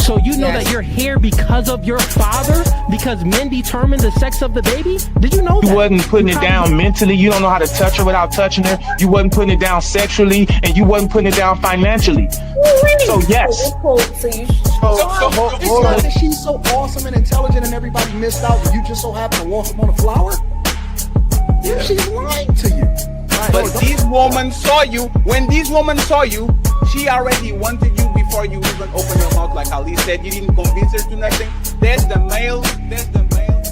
So you know that you're here because of your father? Because men determine the sex of the baby? Did you know that? You wasn't putting it down mentally. You don't know how to touch her without touching her. You wasn't putting it down sexually, and you wasn't putting it down financially. So yes. She's so awesome and intelligent, and everybody missed out, and you just so happen to walk up on a flower. Yeah, she's lying to you. But this woman saw you. When this woman saw you, she already wanted you before you even open your mouth. Like Ali said, you didn't convince her to nothing. That's the male. That's the male.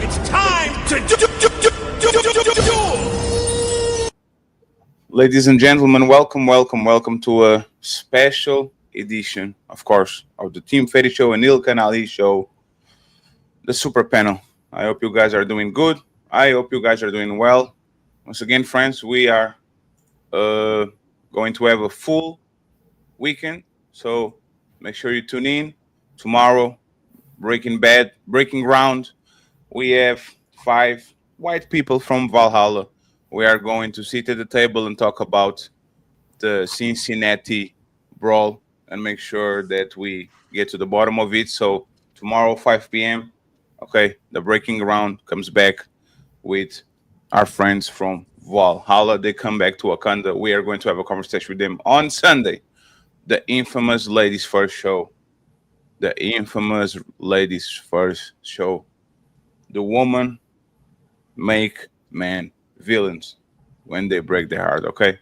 It's time to do. Ladies and gentlemen, welcome to a special edition, of course, of the Team Fetty Show and Ilka and Ali Show, the Super Panel. I hope you guys are doing good. I hope you guys are doing well. Once again, friends, we are going to have a full weekend, so make sure you tune in. Tomorrow, Breaking Ground, we have 5 white people from Valhalla. We are going to sit at the table and talk about the Cincinnati brawl and make sure that we get to the bottom of it. So tomorrow, 5 p.m., okay, the Breaking Ground comes back with our friends from Valhalla. They come back to Wakanda. We are going to have a conversation with them on Sunday. The infamous Ladies First show. The infamous Ladies First show. The woman make man villains when they break their heart, okay?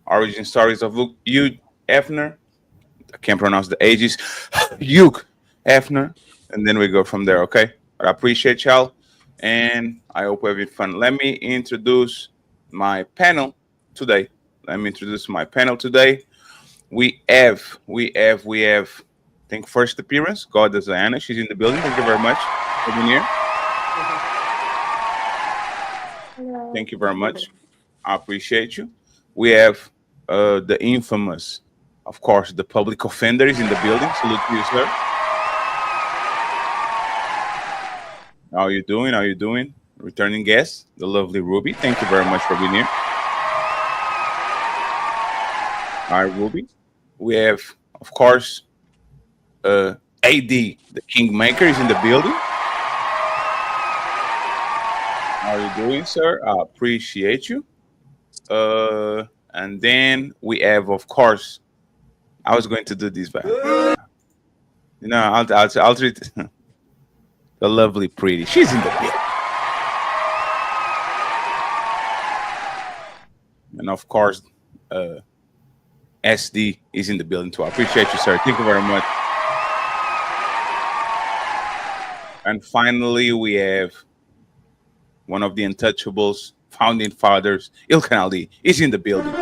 Origin stories of Hugh Hefner. I can't pronounce the ages. Hugh Hefner. And then we go from there, okay? I appreciate y'all. And I hope you're having fun. Let me introduce my panel today. We have, I think, first appearance, Goddess Diana. She's in the building. Thank you very much for being here. Hello. Thank you very much. I appreciate you. We have the infamous, of course, the public offender is in the building. Salute to you, sir. How are you doing? Returning guest, the lovely Ruby. Thank you very much for being here. Hi, Ruby. We have, of course, AD, the Kingmaker, is in the building. How are you doing, sir? I appreciate you. And then we have, of course, I was going to do this, but I'll treat the lovely Pretty. She's in the building. And of course, SD is in the building too. I appreciate you, sir. Thank you very much. And finally, we have one of the Untouchables, founding fathers, Ilkan Ali, is in the building.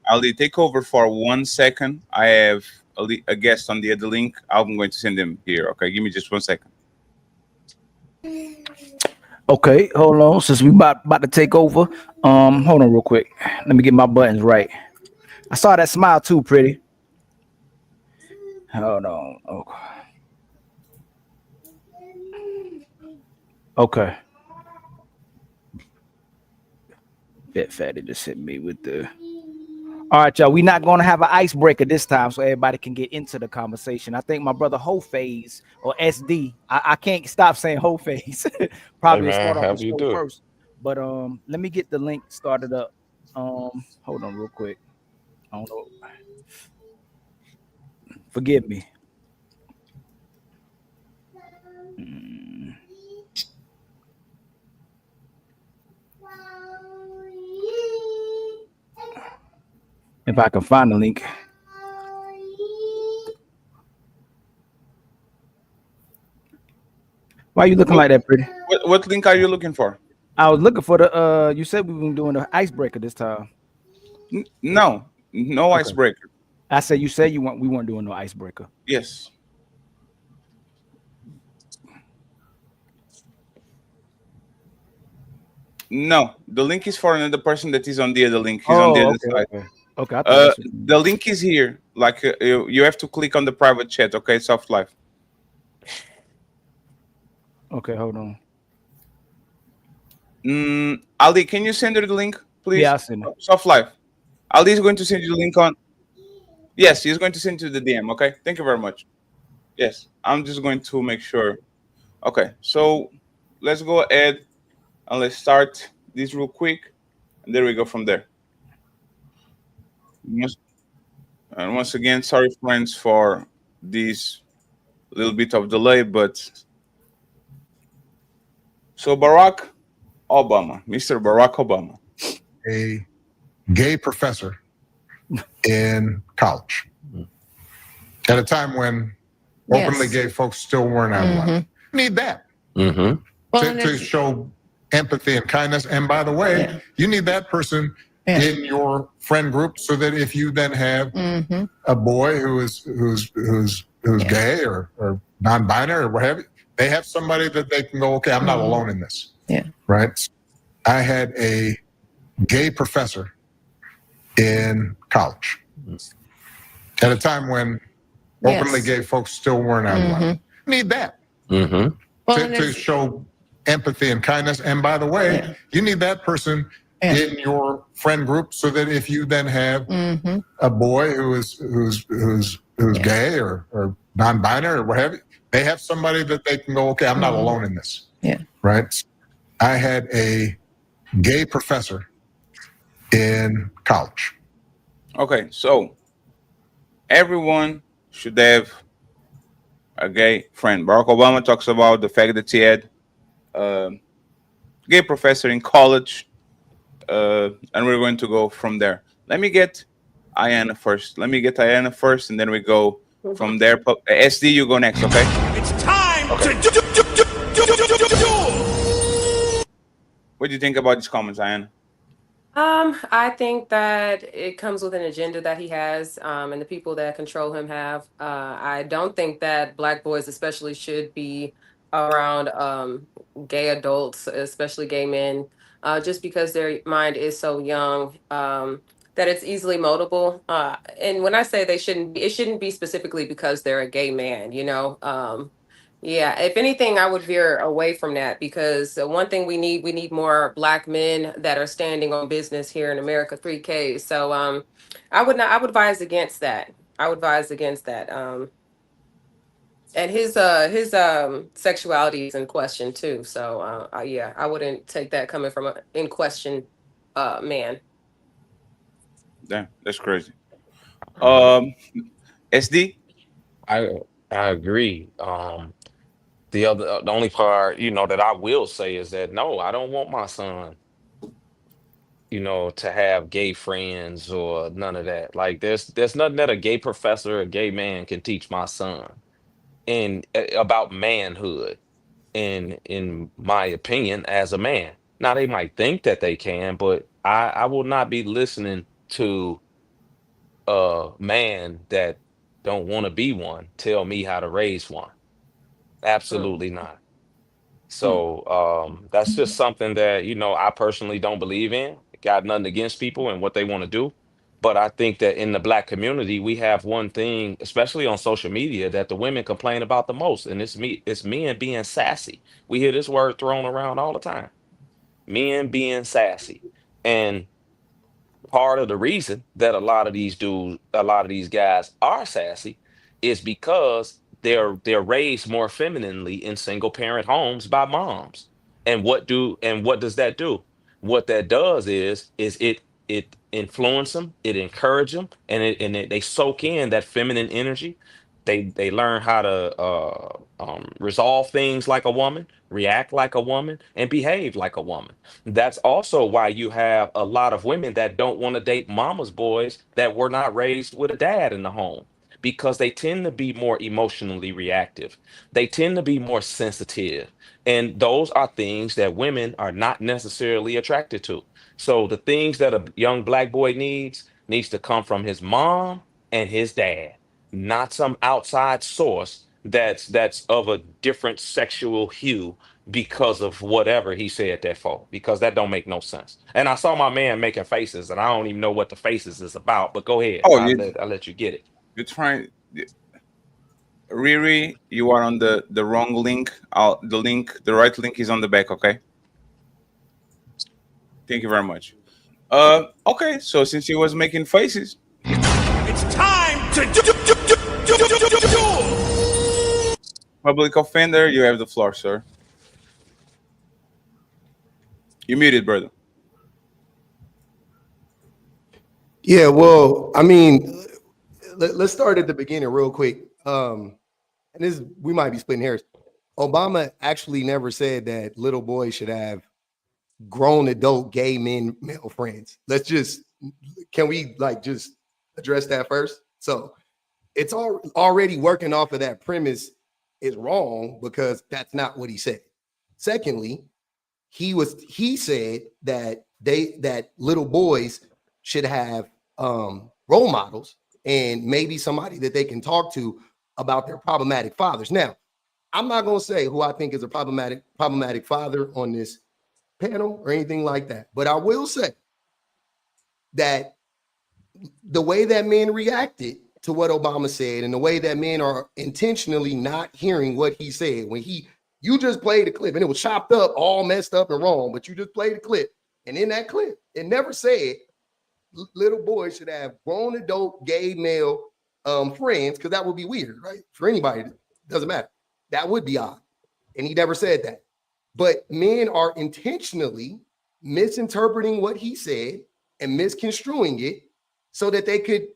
Ali, take over for 1 second. I have a guest on the other link. I'm going to send him here. Okay, give me just 1 second. Okay, hold on. Since we about to take over, hold on real quick. Let me get my buttons right. I saw that smile too, Pretty. Hold on. Okay. Bet Fatty just hit me with the. All right, y'all. We're not going to have an icebreaker this time, so everybody can get into the conversation. I think my brother Hophase or SD. I can't stop saying Hophase. Probably start off the show first. But let me get the link started up. Hold on, real quick. I don't know. Forgive me. If I can find the link. Why are you looking like that, Pretty? What link are you looking for? I was looking for the you said we were doing the icebreaker this time. No icebreaker. I said you said we weren't doing no icebreaker. Yes. No, the link is for another person that is on the other link. He's on the Oh, other okay, side. okay. Okay, I thought that's what you The meant. link is here. Like you have to click on the private chat. Okay, soft life. Okay, hold on. Ali, can you send her the link, Yeah, please? I seen it. Soft life. Ali is going to send you the link on. Yes, he's going to send you the DM. Okay, thank you very much. Yes, I'm just going to make sure. Okay, so let's go ahead and let's start this real quick, and there we go from there. Once- And once again, sorry friends for this little bit of delay, but so Barack Obama, Mr. Barack Obama. A gay professor in college at a time when openly Yes. gay folks still weren't allowed. Need that Well, and to it's, show empathy and kindness. And by the way, Yeah. you need that person Yeah. in your friend group so that if you then have a boy who's Yeah. gay or non-binary or what have you, they have somebody that they can go, okay, I'm not alone in this. Yeah. Right? I had a gay professor in college at a time when openly Yes. gay folks still weren't allowed. Need that Well, and to it's, show empathy and kindness. And by the way, Yeah. you need that person Yeah. in your friend group so that if you then have a boy who's Yeah. gay or non-binary or what have you, they have somebody that they can go, okay, I'm not alone in this. Yeah. Right? I had a gay professor in college. Okay, so everyone should have a gay friend. Barack Obama talks about the fact that he had a gay professor in college, and we're going to go from there. Let me get Ayana first. Let me get Ayana first, and then we go from there. SD, you go next, okay? It's time to duel! What do you think about these comments, Ayana? I think that it comes with an agenda that he has, and the people that control him have. I don't think that black boys, especially, should be around gay adults, especially gay men, just because their mind is so young, that it's easily moldable. And when I say they shouldn't be, it shouldn't be specifically because they're a gay man, you know. Yeah, if anything, I would veer away from that because one thing we need more black men that are standing on business here in America, 3K. So I would not I would advise against that. I would advise against that. And his sexuality is in question too. So yeah, I wouldn't take that coming from a in question man. Damn, that's crazy. Um, SD. I I agree. The only part, that I will say is that no, I don't want my son, to have gay friends or none of that. Like there's nothing that a gay professor, a gay man can teach my son and about manhood in my opinion as a man. Now they might think that they can, but I will not be listening to a man that don't want to be one tell me how to raise one. Hmm. Absolutely not. Hmm. So that's just something that, I personally don't believe in. Got nothing against people and what they want to do. But I think that in the black community, we have one thing, especially on social media, that the women complain about the most, and it's men being sassy. We hear this word thrown around all the time. Men being sassy. And part of the reason that a lot of these guys are sassy is because they're raised more femininely in single parent homes by moms. And what does that do? What that does is it influence them, it encourage them, they soak in that feminine energy. They learn how to resolve things like a woman, react like a woman, and behave like a woman. That's also why you have a lot of women that don't want to date mama's boys that were not raised with a dad in the home because they tend to be more emotionally reactive. They tend to be more sensitive. And those are things that women are not necessarily attracted to. So the things that a young black boy needs to come from his mom and his dad, not some outside source that's of a different sexual hue because of whatever he said that for, because that don't make no sense. And I saw my man making faces, and I don't even know what the faces is about. But go ahead, Oh, I'll let you get it. you're trying. Riri, you are on the wrong link. The right link is on the back. Okay. Thank you very much. Okay. So since he was making faces, It's time to duel! public offender, you have the floor, sir. You muted, brother. Yeah, well, I mean, let's start at the beginning real quick. And this we might be splitting hairs. Obama actually never said that little boys should have grown adult gay men male friends. Can we like just address that first? So it's already working off of that premise is wrong because that's not what he said. Secondly, he said that little boys should have role models and maybe somebody that they can talk to about their problematic fathers. Now, I'm not going to say who I think is a problematic father on this panel or anything like that, but I will say that the way that men reacted to what Obama said and the way that men are intentionally not hearing what he said when you just played the clip and it was chopped up, all messed up and wrong, but you just played the clip. And in that clip, it never said little boys should have grown adult gay male friends, because that would be weird, right? For anybody, it doesn't matter. That would be odd. And he never said that. But men are intentionally misinterpreting what he said and misconstruing it so that they could,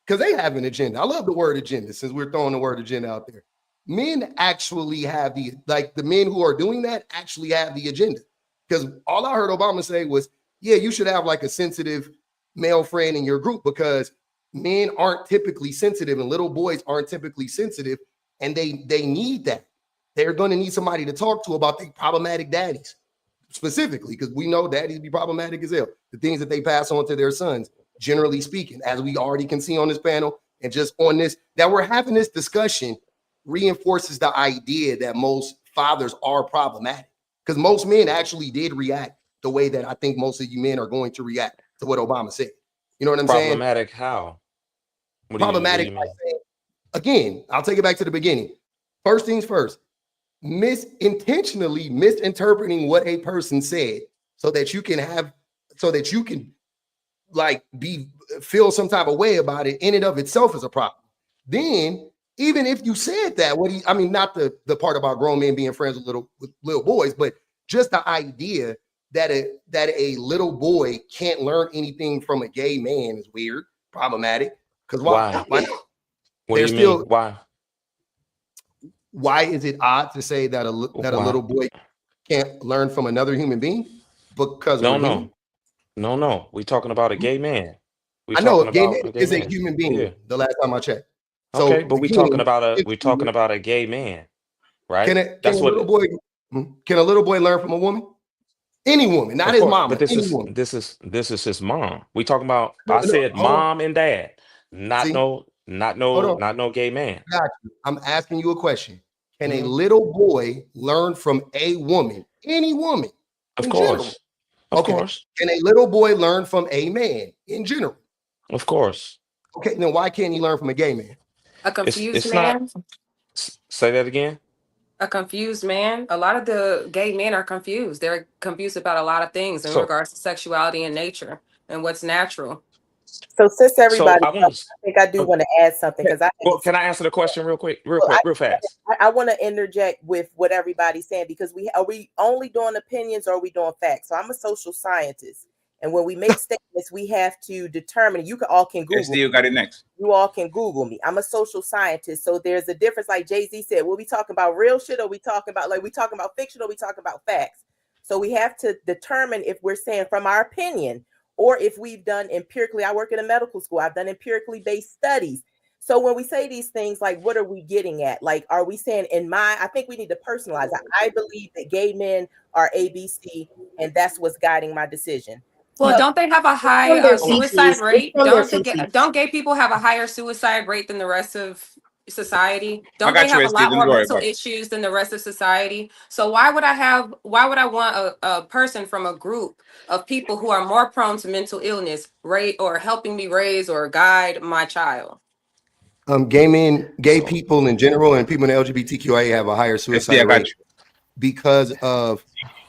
because they have an agenda. I love the word agenda since we're throwing the word agenda out there. Men actually have the men who are doing that actually have the agenda. Because all I heard Obama say was, yeah, you should have like a sensitive male friend in your group because men aren't typically sensitive and little boys aren't typically sensitive, and they need that. They're going to need somebody to talk to about their problematic daddies specifically, because we know daddies be problematic as hell. The things that they pass on to their sons, generally speaking, as we already can see on this panel and just on this, that we're having this discussion reinforces the idea that most fathers are problematic, because most men actually did react the way that I think most of you men are going to react to what Obama said. You know what I'm saying? Problematic how? Problematic. What do you mean? Again, I'll take it back to the beginning. First things first, intentionally misinterpreting what a person said so that you can like feel some type of way about it in and of itself is a problem. Then, even if you said that, not the part about grown men being friends with little boys, but just the idea that a little boy can't learn anything from a gay man is weird, problematic. Because why? What do you mean? Why? Why is it odd to say that a little boy can't learn from another human being? Because no. We're talking about a gay man. I know a gay man is a human being. Yeah. The last time I checked. So okay, but we're talking about a gay man, right? Can a little boy learn from a woman? Any woman, not his mama. But this is his mom. We talking about. I said mom and dad, not no gay man. Got you. I'm asking you a question. Can a little boy learn from a woman? Any woman? Of course. Of course. Can a little boy learn from a man in general? Of course. Okay, then why can't he learn from a gay man? A confused man. Say that again. A confused man. A lot of the gay men are confused. They're confused about a lot of things in regards to sexuality and nature and what's natural. So since everybody, I think I do want to add something because can I answer the question real fast? I want to interject with what everybody's saying because are we only doing opinions or are we doing facts? So I'm a social scientist, and when we make statements, we have to determine. You all can Google. SD, you got it next. You all can Google me. I'm a social scientist, so there's a difference. Like Jay-Z said, will we talking about real shit or we talking about fiction or we talking about facts? So we have to determine if we're saying from our opinion. Or if we've done empirically, I work in a medical school, I've done empirically based studies. So when we say these things, like, what are we getting at? Like, are we saying I think we need to personalize it. I believe that gay men are ABC, and that's what's guiding my decision. Well, don't they have a high suicide rate? Don't gay people have a higher suicide rate than the rest of society? I Don't got they you, have a SD. lot Don't more worry mental about it. issues than the rest of society? So why would I want a person from a group of people who are more prone to mental illness or helping me raise or guide my child? Gay So people in general and people in the LGBTQIA have a higher SD, suicide I got rate you. because of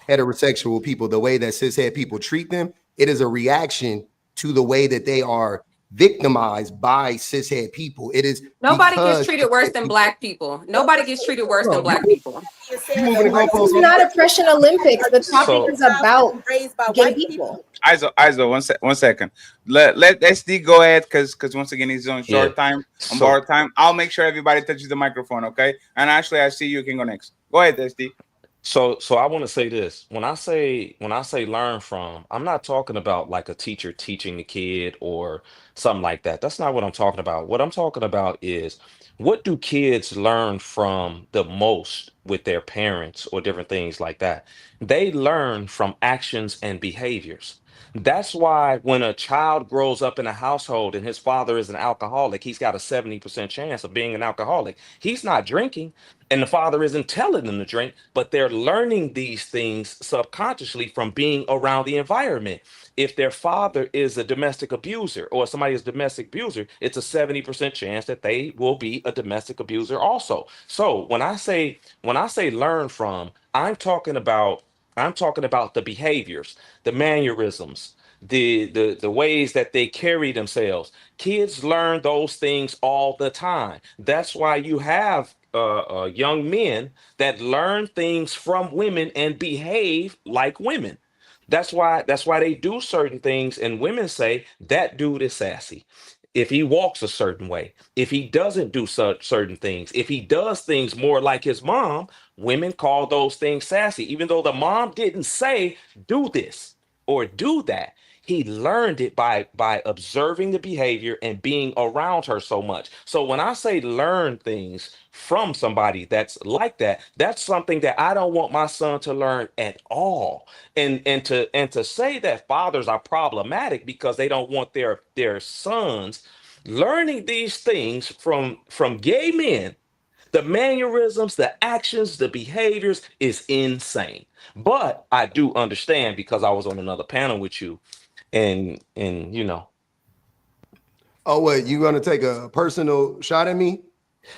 heterosexual people, the way that cishet people treat them. It is a reaction to the way that they are victimized by cishet people. It is Nobody gets because treated worse than black people. Nobody gets treated worse than no, black people. you moving the Are goalposts you on not that. oppression Olympics? The topic so is about raised by gay white people. Iso, one second. Let SD go ahead because once again he's on yeah. short time, on So borrowed time. I'll make sure everybody touches the microphone, okay? And actually, I see you can go next. Go ahead, SD. So I want to say this. When I say learn from, I'm not talking about like a teacher teaching the kid or something like that. That's not what I'm talking about. What I'm talking about is what do kids learn from the most with their parents or different things like that? They learn from actions and behaviors. That's why when a child grows up in a household and his father is an alcoholic, he's got a 70% chance of being an alcoholic. He's not drinking and the father isn't telling them to drink, but they're learning these things subconsciously from being around the environment. If their father is a domestic abuser or somebody is a domestic abuser, it's a 70% chance that they will be a domestic abuser also. So when I say learn from, I'm talking about the behaviors, the mannerisms, the ways that they carry themselves. Kids learn those things all the time. That's why you have young men that learn things from women and behave like women. That's why they do certain things, and women say that dude is sassy. If he walks a certain way, if he doesn't do certain things, if he does things more like his mom, women call those things sassy, even though the mom didn't say do this or do that. He learned it by observing the behavior and being around her so much. So when I say learn things from somebody that's like that, that's something that I don't want my son to learn at all. And to say that fathers are problematic because they don't want their sons learning these things from gay men, the mannerisms, the actions, the behaviors is insane. But I do understand because I was on another panel with you, and Oh, what, you gonna take a personal shot at me?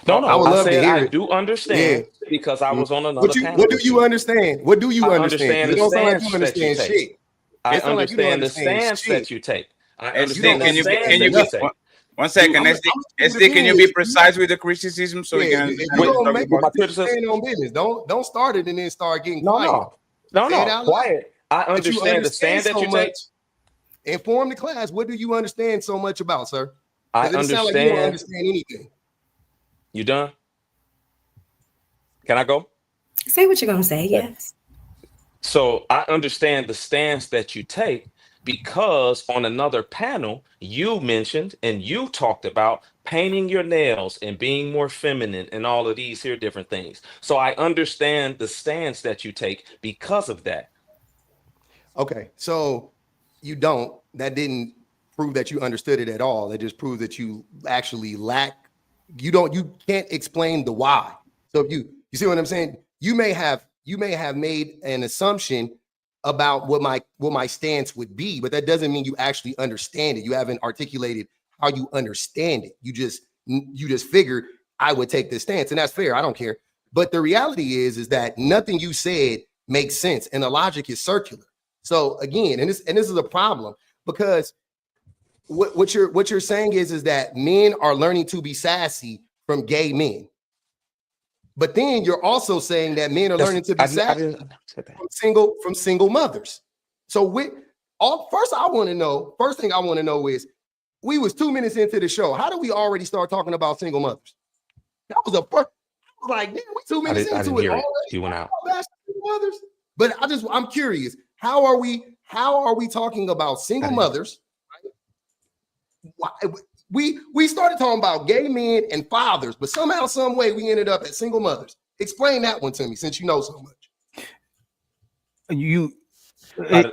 no, I no, would I love to said hear I it. do Yeah. understand because I was on What another you panel what do with you you. understand? What do you I understand? understand It the don't sound like you stance that you understand take. shit. I It sound like you don't understand the understand stance shit. that you take. I You SD, don't understand the can you be understand stance can you that you be nothing. take. one second, I'm SD? gonna SD, can you be finish. precise with the criticism so we Yeah, can if understand you what With, you're gonna talking make with about? my it, criticism, stand on business. Don't start it and then start getting no, quiet. no, no, Say it no, out loud. quiet. I But you understand the understand stand that so you take. much. Inform the class. What do you understand so much about, sir? I Because it sounds like you don't understand. understand anything. You done? Can I go? Say what you're gonna say, Okay. yes. So I understand the stance that you take because on another panel, you mentioned and you talked about painting your nails and being more feminine and all of these here different things. So I understand the stance that you take because of that. Okay, so you don't. That didn't prove that you understood it at all. That just proves that you actually lack. You don't. You can't explain the why. So if you see what I'm saying, you may have made an assumption about what my stance would be, but that doesn't mean you actually understand it. You haven't articulated how you understand it. You just figured I would take this stance, and that's fair. I don't care. But the reality is that nothing you said makes sense, and the logic is circular. So again, and this is a problem because what you're saying is that men are learning to be sassy from gay men, but then you're also saying that men are That's learning to be I sassy didn't say that. from single mothers. So first thing I want to know is we was 2 minutes into the show. How do we already start talking about single mothers? That was a first. I was like, man, we 2 minutes I didn't into it hear it. already. You went out. About single mothers. But I'm curious. How are we talking about I single didn't. mothers? Why, we started talking about gay men and fathers, but somehow, some way, we ended up at single mothers. Explain that one to me, since you know so much. You I,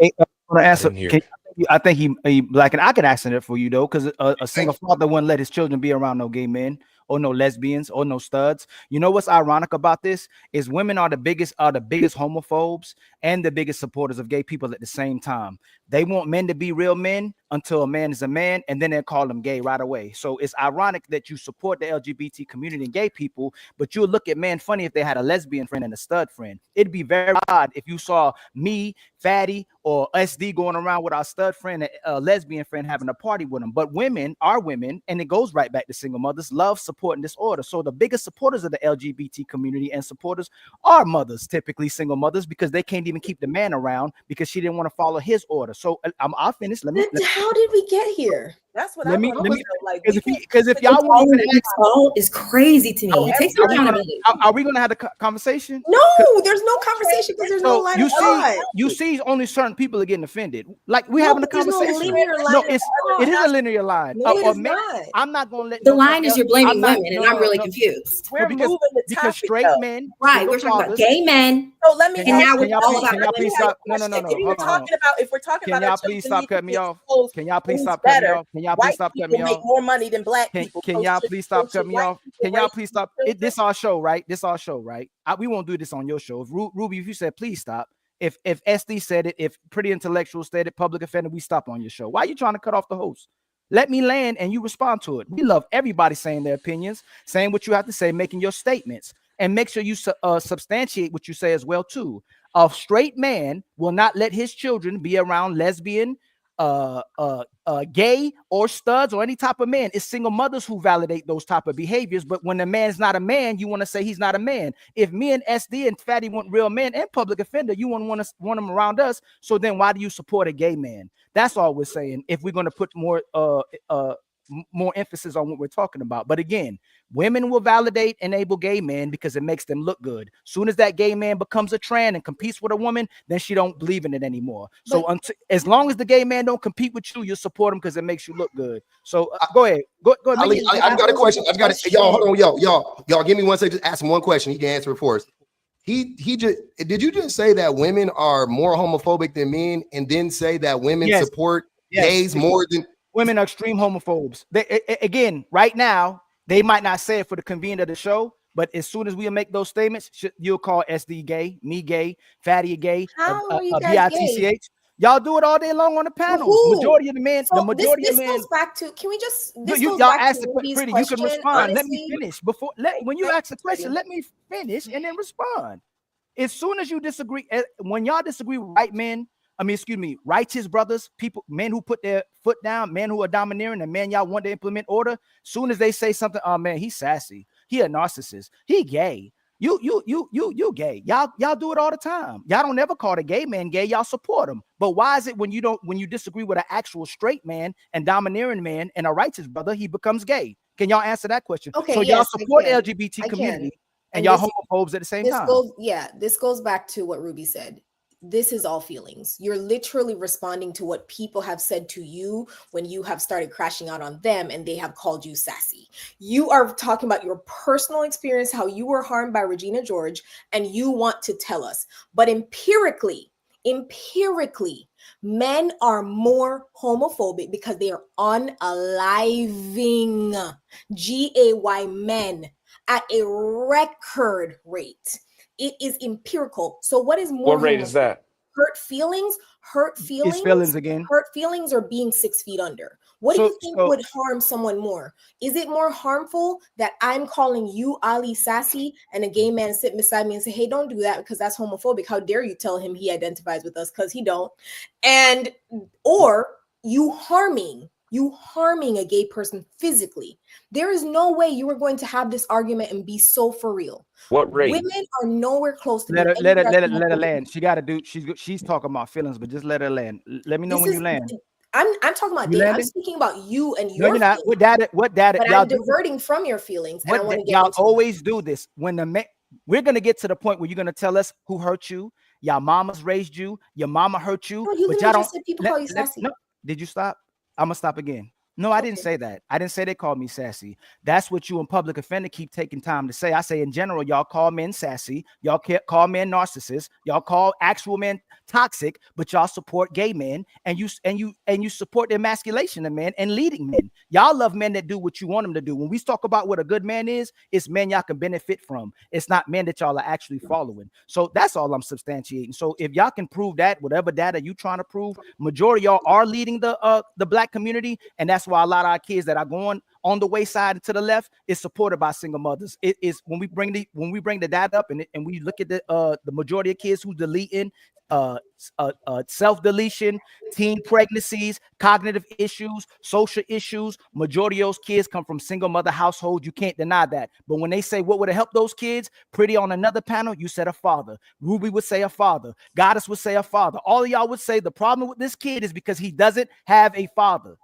want to I answer? didn't hear it. I think he black, and I can answer that for you though, because a single father wouldn't let his children be around no gay men or no lesbians or no studs. You know what's ironic about this is women are the biggest homophobes and the biggest supporters of gay people at the same time. They want men to be real men until a man is a man, and then they call them gay right away. So it's ironic that you support the LGBT community and gay people, but you'll look at men funny if they had a lesbian friend and a stud friend. It'd be very odd if you saw me, Fatty, or SD going around with our stud friend, a lesbian friend, having a party with them. But women are women, and it goes right back to single mothers, love, support, and disorder. So the biggest supporters of the LGBT community and supporters are mothers, typically single mothers, because they can't even keep the man around because she didn't want to follow his order. So I'll finish. How did we get here? That's what let I me want to know. Like, because if y'all want to is crazy to me. Take some accountability. Are we going to have the conversation? No, there's no conversation because there's no line of thought. You see, only certain people are getting offended. Like we're having a conversation. It is a linear line. No, it is not. I'm not going to let the line is you're blaming women, and I'm really confused. We're moving the topic, because straight men, right? We're talking about gay men. So let me. And now we're all about. Can y'all please stop? No. If we're talking about, can y'all please stop cutting me off? Can y'all please stop cutting me off? Can y'all please stop cutting me off? Make more money than black people. Can y'all please stop cutting me off? Can y'all please stop? This our show, right? This our show, right? We won't do this on your show. If Ruby, if you said please stop, if SD said it, if Pretty Intellectual said it, Public Offender, we stop on your show. Why are you trying to cut off the host? Let me land and you respond to it. We love everybody saying their opinions, saying what you have to say, making your statements, and make sure you substantiate what you say as well too. A straight man will not let his children be around lesbian, gay or studs or any type of man. It's single mothers who validate those type of behaviors. But when a man's not a man, you want to say he's not a man. If me and SD and Fatty want real men and Public Offender, you want them around us. So then why do you support a gay man? That's all we're saying. If we're going to put more emphasis on what we're talking about. But again, women will validate, enable gay men because it makes them look good. Soon as that gay man becomes a trans and competes with a woman, then she don't believe in it anymore. So as long as the gay man don't compete with you, you support him because it makes you look good. So go ahead. Go ahead. I've got a question. I've got it. Y'all, hold on, y'all. Give me 1 second. Just ask him one question. He can answer it for us. He just did you just say that women are more homophobic than men, and then say that women support gays more than women are extreme homophobes? Again, right now, they might not say it for the convenience of the show, but as soon as we make those statements, you'll call SD gay, me gay, Fatty gay, BITCH. Y'all do it all day long on the panel. Majority of the men, this goes back to. Can we just? Y'all ask the question. You can respond. Honestly. Let me finish before. When you ask the question, let me finish and then respond. As soon as you disagree, when y'all disagree with righteous brothers, men who put their foot down, men who are domineering, and men y'all want to implement order. Soon as they say something, oh man, he's sassy, he a narcissist, he gay. You gay. Y'all do it all the time. Y'all don't ever call the gay man gay. Y'all support him. But why is it when you disagree with an actual straight man and domineering man and a righteous brother, he becomes gay? Can y'all answer that question? Okay. So y'all support the LGBT community and y'all homophobes at the same time. This goes back to what Ruby said. This is all feelings. You're literally responding to what people have said to you when you have started crashing out on them and they have called you sassy. You are talking about your personal experience, how you were harmed by Regina George, and you want to tell us. But empirically, men are more homophobic because they are unaliving GAY men at a record rate. It is empirical. So what is more? What rate is that? Hurt feelings. His feelings again. Hurt feelings or being 6 feet under. What do you think would harm someone more? Is it more harmful that I'm calling you Ali sassy and a gay man sitting beside me and say, hey, don't do that because that's homophobic. How dare you tell him he identifies with us because he don't? And or you harming a gay person physically. There is no way you are going to have this argument and be so for real. What rate? Women are nowhere close to let her land. She got to do. She's talking about feelings, but just let her land. Let me know when you land. I'm talking about data. I'm speaking about you and your. No, you're not. What data? But y'all I'm diverting from your feelings. And I want to get y'all always do this when we're gonna get to the point where you're gonna tell us who hurt you. Y'all mamas raised you. Your mama hurt you. No, you but y'all don't. said people call you sassy. No, did you stop? I'm gonna stop again. No, I didn't say that. I didn't say they called me sassy. That's what you in public offender keep taking time to say. I say in general, y'all call men sassy. Y'all call men narcissists. Y'all call actual men toxic, but y'all support gay men and you support the emasculation of men and leading men. Y'all love men that do what you want them to do. When we talk about what a good man is, it's men y'all can benefit from. It's not men that y'all are actually following. So that's all I'm substantiating. So if y'all can prove that, whatever data you trying to prove, majority of y'all are leading the black community, and that's why a lot of our kids that are going on the wayside and to the left is supported by single mothers. It is when we bring the data up and we look at the majority of kids who deleting, self-deletion, teen pregnancies, cognitive issues, social issues. Majority of those kids come from single mother households. You can't deny that. But when they say what would have helped those kids, Pretty on another panel, you said a father. Ruby would say a father. Goddess would say a father. All of y'all would say the problem with this kid is because he doesn't have a father.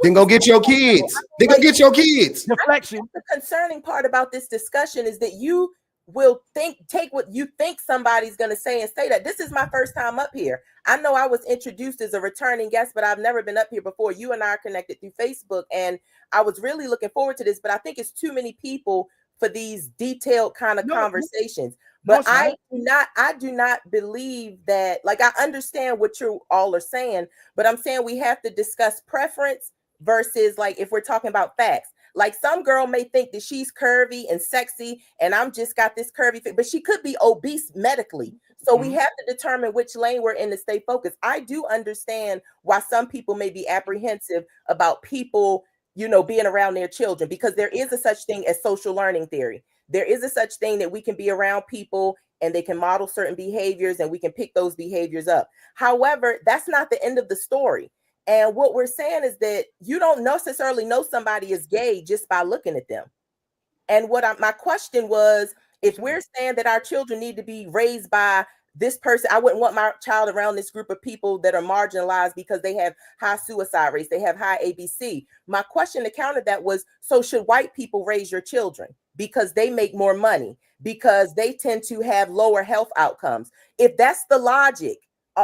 Then go get your kids. Then go get your kids. Deflection. The concerning part about this discussion is that you will take what you think somebody's going to say and say that. This is my first time up here. I know I was introduced as a returning guest, but I've never been up here before. You and I are connected through Facebook, and I was really looking forward to this, but I think it's too many people for these detailed kind of conversations. But I do not believe that, like, I understand what you all are saying, but I'm saying we have to discuss preference versus, like, if we're talking about facts. Like, some girl may think that she's curvy and sexy, and I'm just got this curvy fit, but she could be obese medically. So we have to determine which lane we're in to stay focused. I do understand why some people may be apprehensive about people, being around their children, because there is a such thing as social learning theory. There is a such thing that we can be around people and they can model certain behaviors and we can pick those behaviors up. However, that's not the end of the story. And what we're saying is that you don't necessarily know somebody is gay just by looking at them. And my question was, if we're saying that our children need to be raised by this person, I wouldn't want my child around this group of people that are marginalized because they have high suicide rates, they have high ABC. My question to counter that was, so should white people raise your children because they make more money, because they tend to have lower health outcomes? If that's the logic,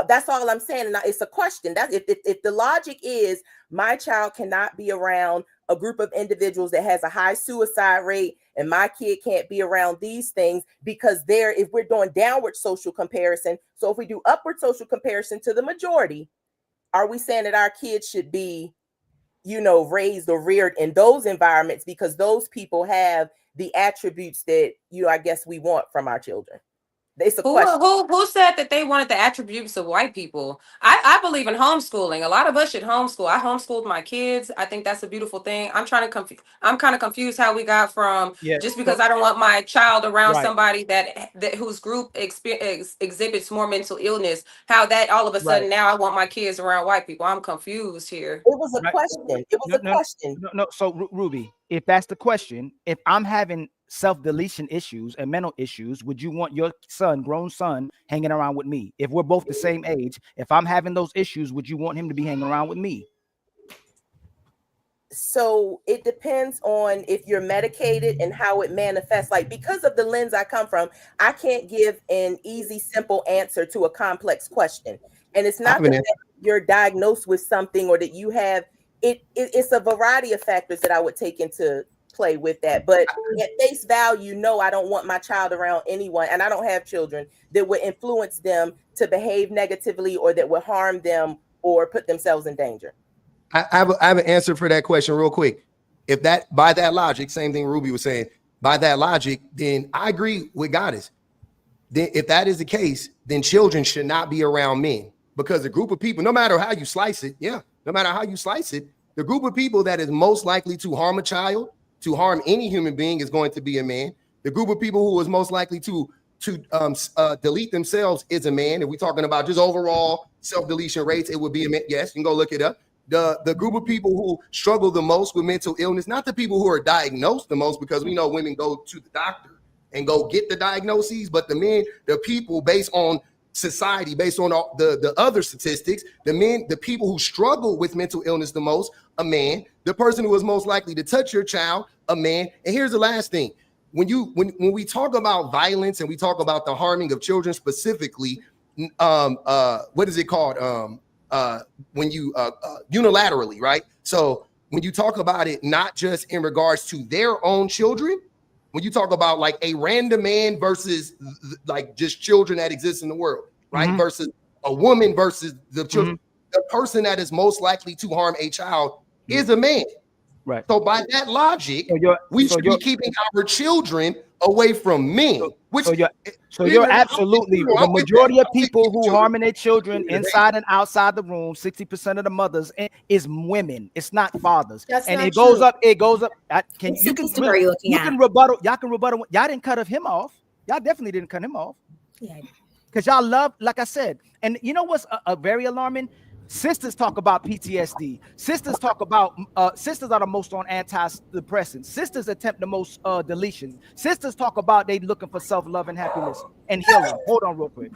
that's all I'm saying. And it's a question. That's if the logic is my child cannot be around a group of individuals that has a high suicide rate, and my kid can't be around these things because if we're doing downward social comparison, so if we do upward social comparison to the majority, are we saying that our kids should be, raised or reared in those environments because those people have the attributes that, I guess we want from our children? It's a question. Who said that they wanted the attributes of white people? I believe in homeschooling. A lot of us should homeschool. I homeschooled my kids. I think that's a beautiful thing. I'm kind of confused how we got from just because I don't want my child around somebody that whose group exhibits more mental illness, how that all of a sudden now I want my kids around white people. I'm confused here. It was a question. It was a question. No. So Ruby, if that's the question, if I'm having self-deletion issues and mental issues, would you want your grown son hanging around with me? If we're both the same age, if I'm having those issues, would you want him to be hanging around with me? So it depends on if you're medicated and how it manifests. Like, because of the lens I come from, I can't give an easy, simple answer to a complex question. And it's not that you're diagnosed with something or that you have it's a variety of factors that I would take into play with that. But at face value, no, I don't want my child around anyone, and I don't have children that would influence them to behave negatively or that would harm them or put themselves in danger. I have an answer for that question real quick. If that, by that logic, same thing Ruby was saying, by that logic, then I agree with Goddess. Then if that is the case, then children should not be around men, because a group of people, no matter how you slice it, the group of people that is most likely to harm a child, to harm any human being, is going to be a man. The group of people who is most likely to delete themselves is a man. If we're talking about just overall self-deletion rates, it would be a man. Yes, you can go look it up. The group of people who struggle the most with mental illness, not the people who are diagnosed the most, because we know women go to the doctor and go get the diagnoses, but the men, the people based on society, based on all the other statistics, the people who struggle with mental illness the most, a man. The person who is most likely to touch your child, a man. And here's the last thing. When we talk about violence and we talk about the harming of children specifically, what is it called? When you unilaterally, right? So when you talk about it, not just in regards to their own children, when you talk about like a random man versus like just children that exist in the world, right? Versus a woman versus the children, the person that is most likely to harm a child is a man. Right. So by that logic, we should be keeping our children away from men. So you're absolutely the majority of people who harming their children inside and outside the room. 60% of the mothers is women. It's not fathers. That's and not it goes true. up. It goes up. You can rebuttal. Y'all can rebuttal. Y'all didn't cut him off. Y'all definitely didn't cut him off. Yeah. Because y'all love, like I said, and you know what's a very alarming? Sisters talk about PTSD. Sisters talk about sisters are the most on antidepressants. Sisters attempt the most deletions. Sisters talk about they looking for self-love and happiness and healing. Hold on real quick.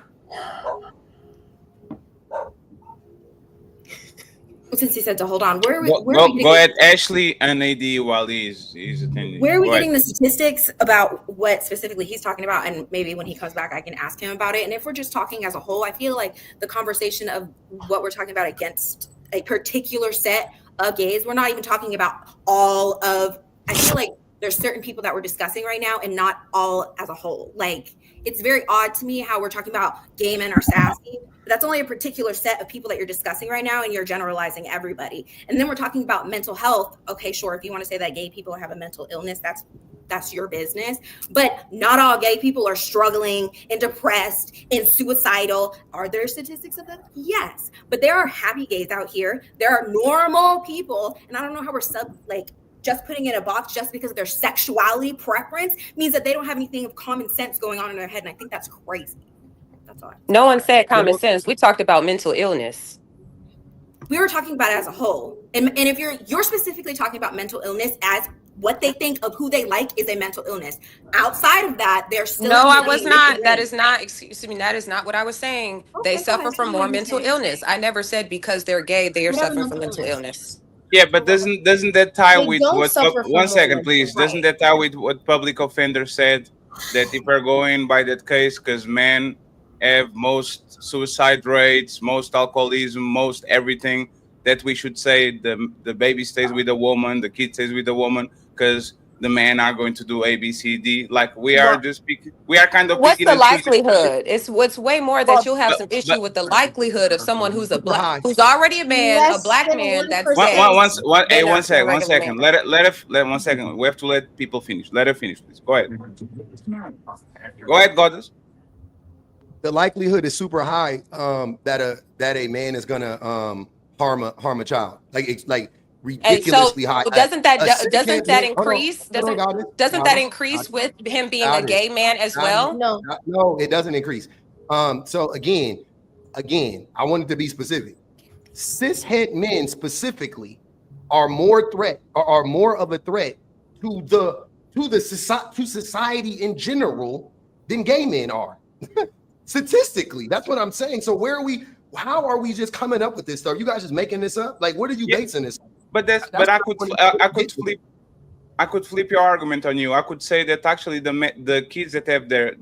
Since he said to hold on, where go ahead, Ashley and AD while he's attending. Where are we getting the statistics about what specifically he's talking about? And maybe when he comes back, I can ask him about it. And if we're just talking as a whole, I feel like the conversation of what we're talking about against a particular set of gays, we're not even talking about all of, I feel like there's certain people that we're discussing right now and not all as a whole. Like, it's very odd to me how we're talking about gay men are sassy, but that's only a particular set of people that you're discussing right now, and you're generalizing everybody. And then we're talking about mental health. Okay, sure, if you want to say that gay people have a mental illness, that's your business. But not all gay people are struggling and depressed and suicidal. Are there statistics of that? Yes. But there are happy gays out here. There are normal people, and I don't know how we're just putting in a box just because of their sexuality preference means that they don't have anything of common sense going on in their head. And I think that's crazy. That's all. No one said common sense. We talked about mental illness. We were talking about it as a whole. And if you're specifically talking about mental illness as what they think of who they like is a mental illness. Outside of that, they're still. No, I was not. That is not, excuse me, that is not what I was saying. Okay, they suffer from more mental illness. I never said because they're gay, they are suffering from mental illness. Yeah, but doesn't that tie They with don't what? suffer from One second, violence, please. right. Doesn't that tie with what public offender said? That if we're going by that case, because men have most suicide rates, most alcoholism, most everything, that we should say the baby stays with the woman, the kid stays with the woman, because the men are going to do A, B, C, D. Like we are just picking. We are kind of. What's picking the and choosing. likelihood? It's what's way more that you'll have some issue with the likelihood of someone who's a black, who's already a man, a black man that's gay. One second. Let 1 second. We have to let people finish. Let her finish, please. Go ahead. Go ahead, Goddess. The likelihood is super high that a man is gonna harm a child. Like ridiculously high. Doesn't that increase with him being a gay man as well? No, it doesn't increase. So again, I wanted to be specific. Cishet men specifically are more of a threat to society in general than gay men are. Statistically, that's what I'm saying. So how are we just coming up with this stuff? You guys just making this up? Like, what are you basing this on? But I could flip your argument on you. I could say that actually the kids that have their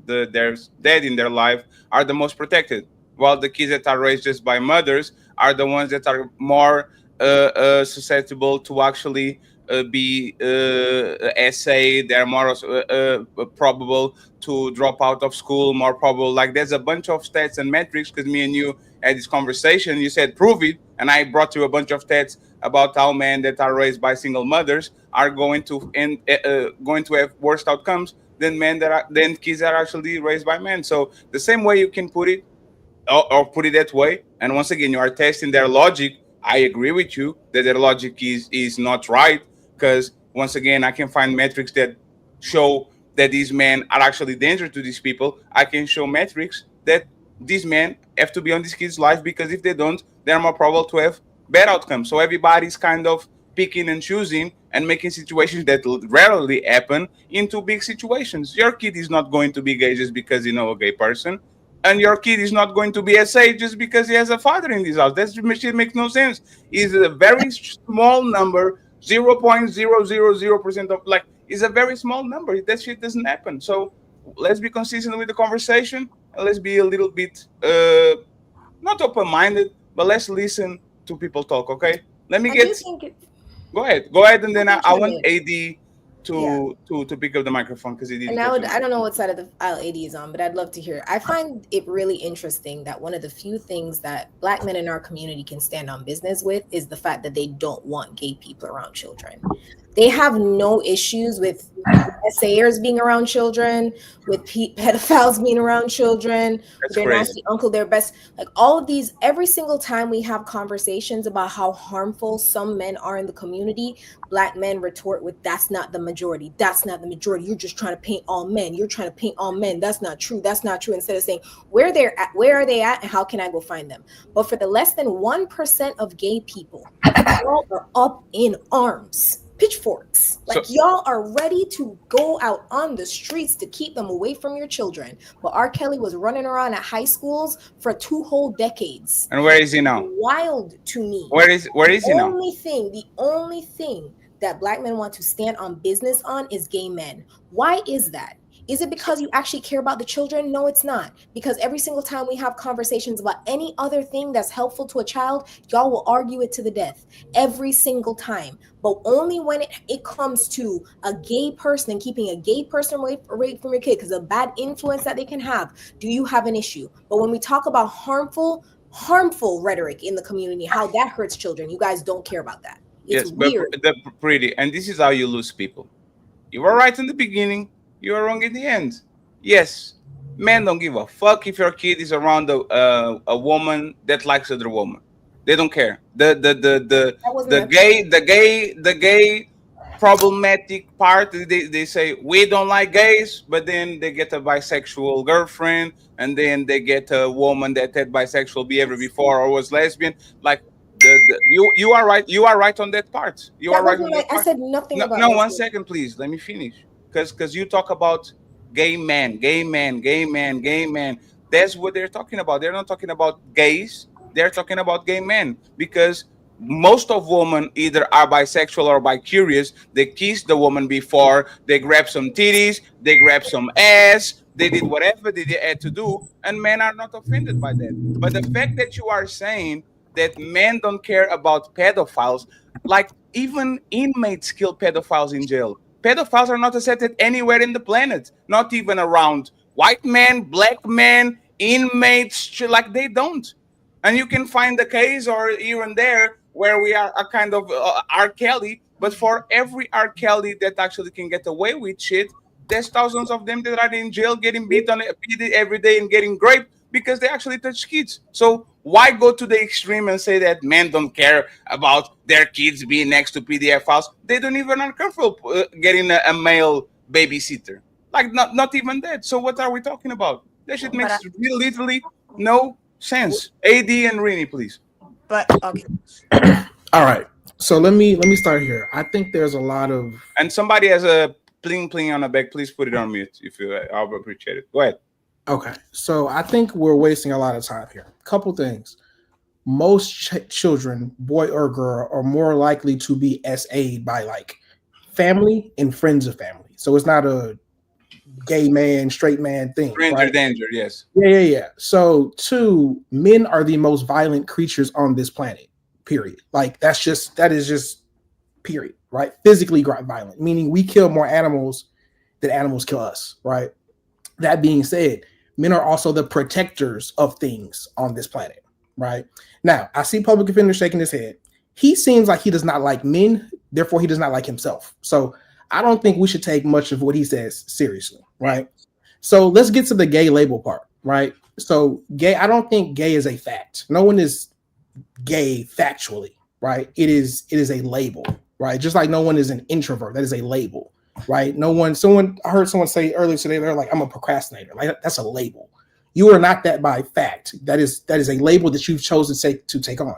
dad in their life are the most protected, while the kids that are raised just by mothers are the ones that are more susceptible to actually be essayed. They're more probable to drop out of school, more probable. Like there's a bunch of stats and metrics, because me and you had this conversation. You said prove it, and I brought you a bunch of stats about how men that are raised by single mothers are going to have worse outcomes than kids that are actually raised by men. So the same way you can put it, or put it that way, and once again you are testing their logic. I agree with you that their logic is not right, because once again I can find metrics that show that these men are actually dangerous to these people. I can show metrics that these men have to be on these kids' life, because if they don't, they're more probable to have bad outcomes. So everybody's kind of picking and choosing and making situations that rarely happen into big situations. Your kid is not going to be gay just because you know a gay person, and your kid is not going to be SA just because he has a father in his house. That shit makes no sense. It's a very small number, 0.000% of is a very small number. That shit doesn't happen. So let's be consistent with the conversation, and let's be a little bit not open-minded, but let's listen to people talk. Okay, let me get. Go ahead, and then I think I you're want good. AD Yeah. to pick up the microphone because he didn't And touch it. I don't know what side of the aisle AD is on, but I'd love to hear. I find it really interesting that one of the few things that Black men in our community can stand on business with is the fact that they don't want gay people around children. They have no issues with SAers being around children, with pedophiles being around children, with That's their crazy. nasty uncle, their best, like all of these. Every single time we have conversations about how harmful some men are in the community, Black men retort with, "That's not the majority. That's not the majority. You're just trying to paint all men. You're trying to paint all men. That's not true. That's not true." Instead of saying, where are they at, and how can I go find them? But for the less than 1% of gay people, y'all are up in arms. Pitchforks. Like, So- y'all are ready to go out on the streets to keep them away from your children. But R. Kelly was running around at high schools for 2 whole decades. And where is he now? Wild to me. Where is he now? The only thing that Black men want to stand on business on is gay men. Why is that? Is it because you actually care about the children? No, it's not. Because every single time we have conversations about any other thing that's helpful to a child, y'all will argue it to the death. Every single time. But only when it comes to a gay person and keeping a gay person away from your kid because of bad influence that they can have, do you have an issue. But when we talk about harmful rhetoric in the community, how that hurts children, you guys don't care about that. It's yes, weird. but pretty, and this is how you lose people. You were right in the beginning. You are wrong in the end. Yes, men don't give a fuck if your kid is around a woman that likes other woman. They don't care. The gay problematic part. They say we don't like gays, but then they get a bisexual girlfriend, and then they get a woman that had bisexual behavior before or was lesbian. Like you are right. You are right on that part. You are right on that part. I said nothing about No, 1 lesbian. second, please. Let me finish. Because you talk about gay men. That's what they're talking about. They're not talking about gays. They're talking about gay men. Because most of women either are bisexual or bi-curious. They kiss the woman before, they grab some titties, they grab some ass, they did whatever they had to do, and men are not offended by that. But the fact that you are saying that men don't care about pedophiles, like even inmates kill pedophiles in jail. Pedophiles are not accepted anywhere in the planet, not even around white men, black men, inmates, like they don't. And you can find the case or even there where we are a kind of R. Kelly, but for every R. Kelly that actually can get away with shit, there's thousands of them that are in jail getting beat every day and getting raped because they actually touch kids. So why go to the extreme and say that men don't care about their kids being next to pedophiles? They don't even are comfortable getting a male babysitter. Like not even that. So what are we talking about? That shit makes literally no sense. AD and Rini, please. But okay. All right. So let me start here. I think there's a lot of And somebody has a pling pling on the back. Please put it on mute if you. I'll appreciate it. Go ahead. Okay. So I think we're wasting a lot of time here. Couple things. Most children, boy or girl, are more likely to be SA'd by like family and friends of family. So it's not a gay man, straight man thing. Stranger right? danger, yes. Yeah. So 2, men are the most violent creatures on this planet. Period. Like that is just period. Right? Physically violent, meaning we kill more animals than animals kill us. Right? That being said, men are also the protectors of things on this planet. Right? Now, I see public defender shaking his head. He seems like he does not like men, therefore he does not like himself. So I don't think we should take much of what he says seriously, right? So let's get to the gay label part, right? So gay, I don't think gay is a fact. No one is gay factually, right? It is a label, right? Just like no one is an introvert, that is a label, right? I heard someone say earlier today, they're like, I'm a procrastinator. Like that's a label. You are not that by fact. That is a label that you've chosen to take on.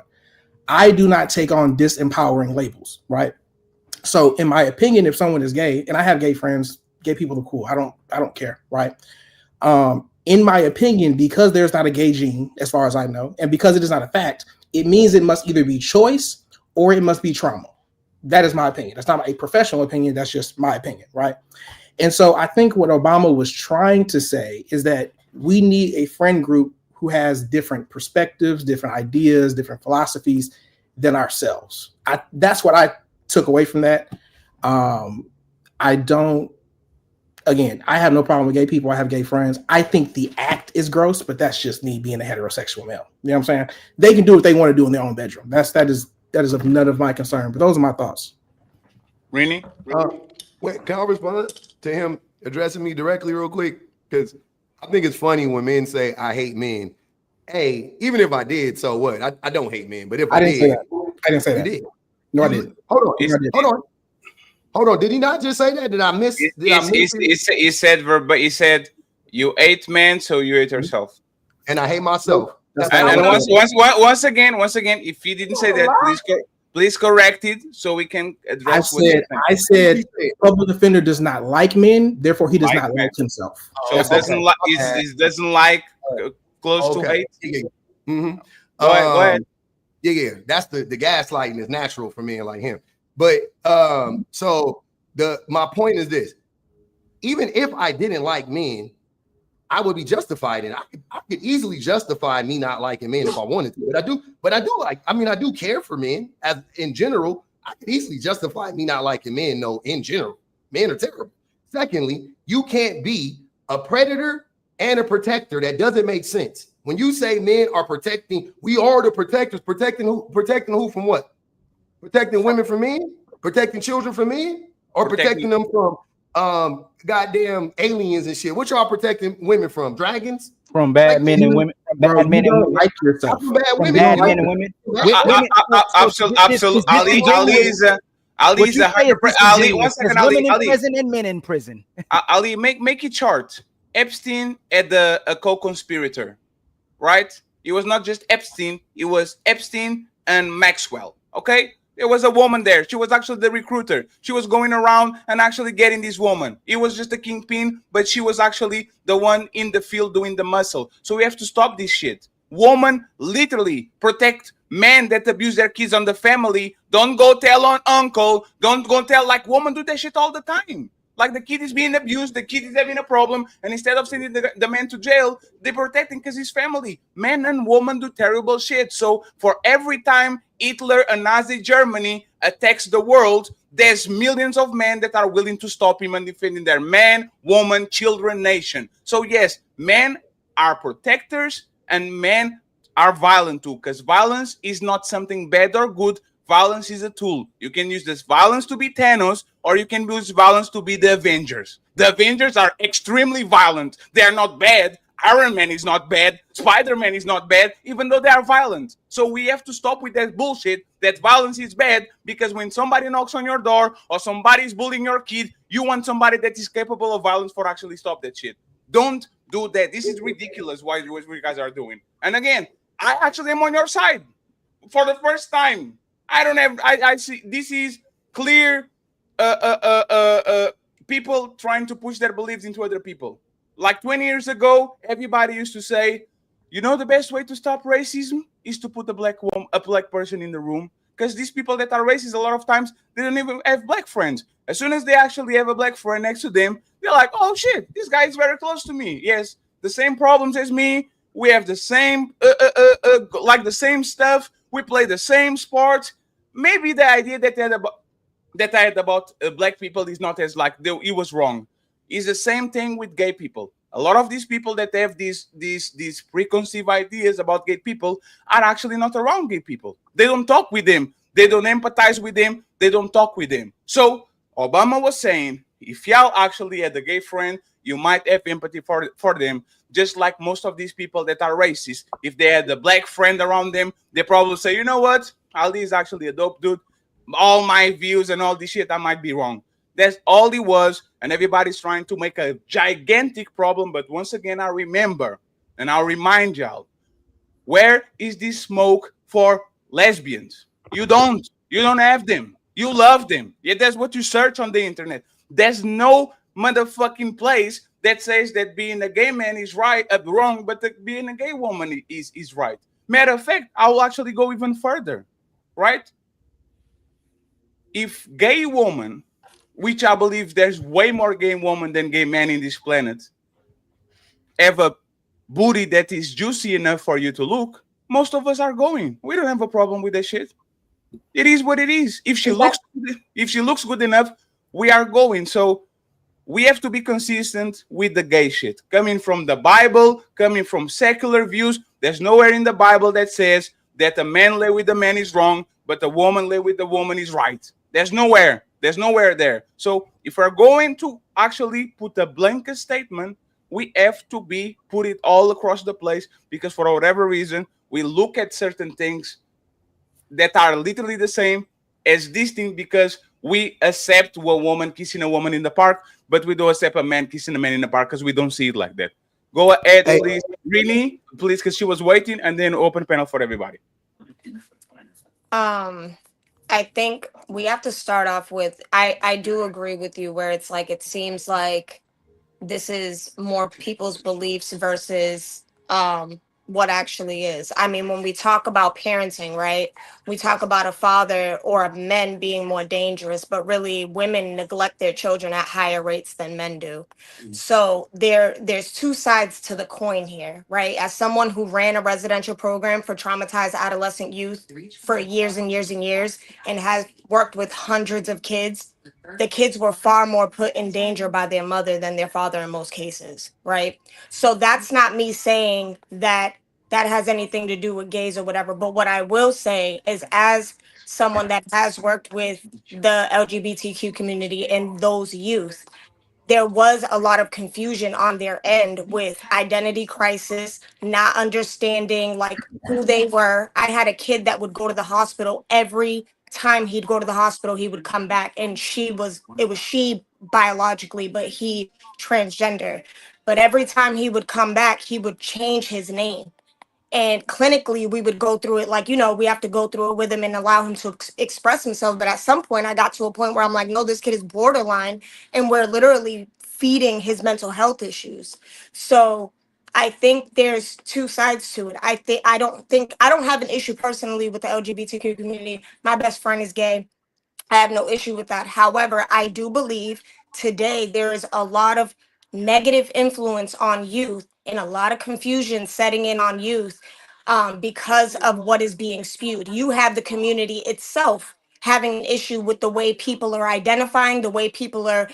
I do not take on disempowering labels, right? So in my opinion, if someone is gay, and I have gay friends, gay people are cool. I don't care, right? In my opinion, because there's not a gay gene, as far as I know, and because it is not a fact, it means it must either be choice or it must be trauma. That is my opinion. That's not a professional opinion. That's just my opinion, right? And so I think what Obama was trying to say is that we need a friend group who has different perspectives, different ideas, different philosophies than ourselves. That's what I took away from that. I don't. Again, I have no problem with gay people. I have gay friends. I think the act is gross, but that's just me being a heterosexual male. You know what I'm saying? They can do what they want to do in their own bedroom. That is of none of my concern. But those are my thoughts. Rini? Wait, can I respond to him addressing me directly real quick? Because I think it's funny when men say I hate men. Hey, even if I did, so what? I don't hate men, but if I didn't did, say that. I didn't say you that. did. No, I didn't. Hold on. Did he not just say that? Did I miss? He said you hate men, so you hate yourself. And I hate myself. And once again, if he didn't say that, please correct it so we can address. I said public defender does not like men, therefore he does not like himself. So it doesn't like it doesn't like close to hate. Mm-hmm. Go ahead. Yeah. That's the gaslighting is natural for men like him. But so my point is this: even if I didn't like men, I would be justified, and I could easily justify me not liking men if I wanted to. But I do like. I mean, I do care for men as in general. I could easily justify me not liking men. No, in general, men are terrible. Secondly, you can't be a predator and a protector. That doesn't make sense. When you say men are protecting, we are the protectors. Protecting who? Protecting who from what? Protecting women from men? Protecting children from men? Or protecting them from goddamn aliens and shit? What y'all protecting women from? Dragons? From bad men and women. Bad men and women. Like yourself. From bad women. Bad men and women. Absolutely. Ali is 100%. Ali, 1 second. Women in Ali, prison and men in prison. Ali, make it short. Epstein had a co-conspirator, right? It was not just Epstein. It was Epstein and Maxwell. Okay. There was a woman there. She was actually the recruiter. She was going around and actually getting this woman. It was just a kingpin, but she was actually the one in the field doing the muscle. So we have to stop this shit. Woman literally protect men that abuse their kids on the family. Don't go tell on uncle. Don't go tell, like, women do that shit all the time. Like, the kid is being abused, the kid is having a problem, and instead of sending the man to jail, they protect him because he's family. Men and women do terrible shit. So for every time Hitler and Nazi Germany attacks the world, there's millions of men that are willing to stop him and defending their man, woman, children, nation. So yes, men are protectors and men are violent too, because violence is not something bad or good. Violence is a tool. You can use this violence to be Thanos, or you can use violence to be the Avengers. The Avengers are extremely violent. They are not bad. Iron Man is not bad. Spider-Man is not bad, even though they are violent. So we have to stop with that bullshit that violence is bad, because when somebody knocks on your door or somebody is bullying your kid, you want somebody that is capable of violence for actually stop that shit. Don't do that. This is ridiculous what you guys are doing. And again, I actually am on your side for the first time. I see this is clear people trying to push their beliefs into other people. Like 20 years ago, everybody used to say, you know, the best way to stop racism is to put a black person in the room, because these people that are racist a lot of times, they don't even have black friends. As soon as they actually have a black friend next to them, they're like, oh shit, this guy is very close to me. Yes, the same problems as me. We have the same like the same stuff. We play the same sports. Maybe the idea that I had about black people is not as like it was wrong. It's the same thing with gay people. A lot of these people that have these preconceived ideas about gay people are actually not around gay people. They don't talk with them. They don't empathize with them. They don't talk with them. So Obama was saying, if y'all actually had a gay friend, you might have empathy for them. Just like most of these people that are racist, if they had a black friend around them, they probably say, you know what? Ali is actually a dope dude. All my views and all this shit, I might be wrong. That's all it was. And everybody's trying to make a gigantic problem. But once again, I remember and I'll remind y'all, where is this smoke for lesbians? You don't have them. You love them. Yeah, that's what you search on the internet. There's no motherfucking place that says that being a gay man is wrong, but being a gay woman is right. Matter of fact, I will actually go even further, right? If gay woman, which I believe there's way more gay women than gay men in this planet, have a booty that is juicy enough for you to look, most of us are going. We don't have a problem with that shit. It is what it is. If she looks good enough, we are going. So we have to be consistent with the gay shit. Coming from the Bible, coming from secular views, there's nowhere in the Bible that says that a man lay with a man is wrong, but a woman lay with a woman is right. There's nowhere. There's nowhere there. So if we're going to actually put a blanket statement, we have to put it all across the place, because for whatever reason, we look at certain things that are literally the same as this thing, because we accept a woman kissing a woman in the park, but we don't accept a man kissing a man in the park because we don't see it like that. Go ahead, please, Rini, please, because she was waiting, and then open panel for everybody. I think we have to start off with I do agree with you where it's like it seems like this is more people's beliefs versus what actually is. I mean, when we talk about parenting, right? We talk about a father or men being more dangerous, but really women neglect their children at higher rates than men do. So there's two sides to the coin here, right? As someone who ran a residential program for traumatized adolescent youth for years and years and years and has worked with hundreds of kids, the kids were far more put in danger by their mother than their father in most cases, right? So that's not me saying that that has anything to do with gays or whatever. But what I will say is, as someone that has worked with the LGBTQ community and those youth, there was a lot of confusion on their end with identity crisis, not understanding like who they were. I had a kid that would go to the hospital every time he'd go to the hospital, he would come back, and it was she biologically, but he transgender. But every time he would come back, he would change his name. And clinically, we would go through it like, we have to go through it with him and allow him to express himself. But at some point, I got to a point where I'm like, no, this kid is borderline, and we're literally feeding his mental health issues. So I think there's two sides to it. I don't have an issue personally with the LGBTQ community. My best friend is gay. I have no issue with that. However, I do believe today there is a lot of negative influence on youth and a lot of confusion setting in on youth because of what is being spewed. You have the community itself having an issue with the way people are identifying, the way people are,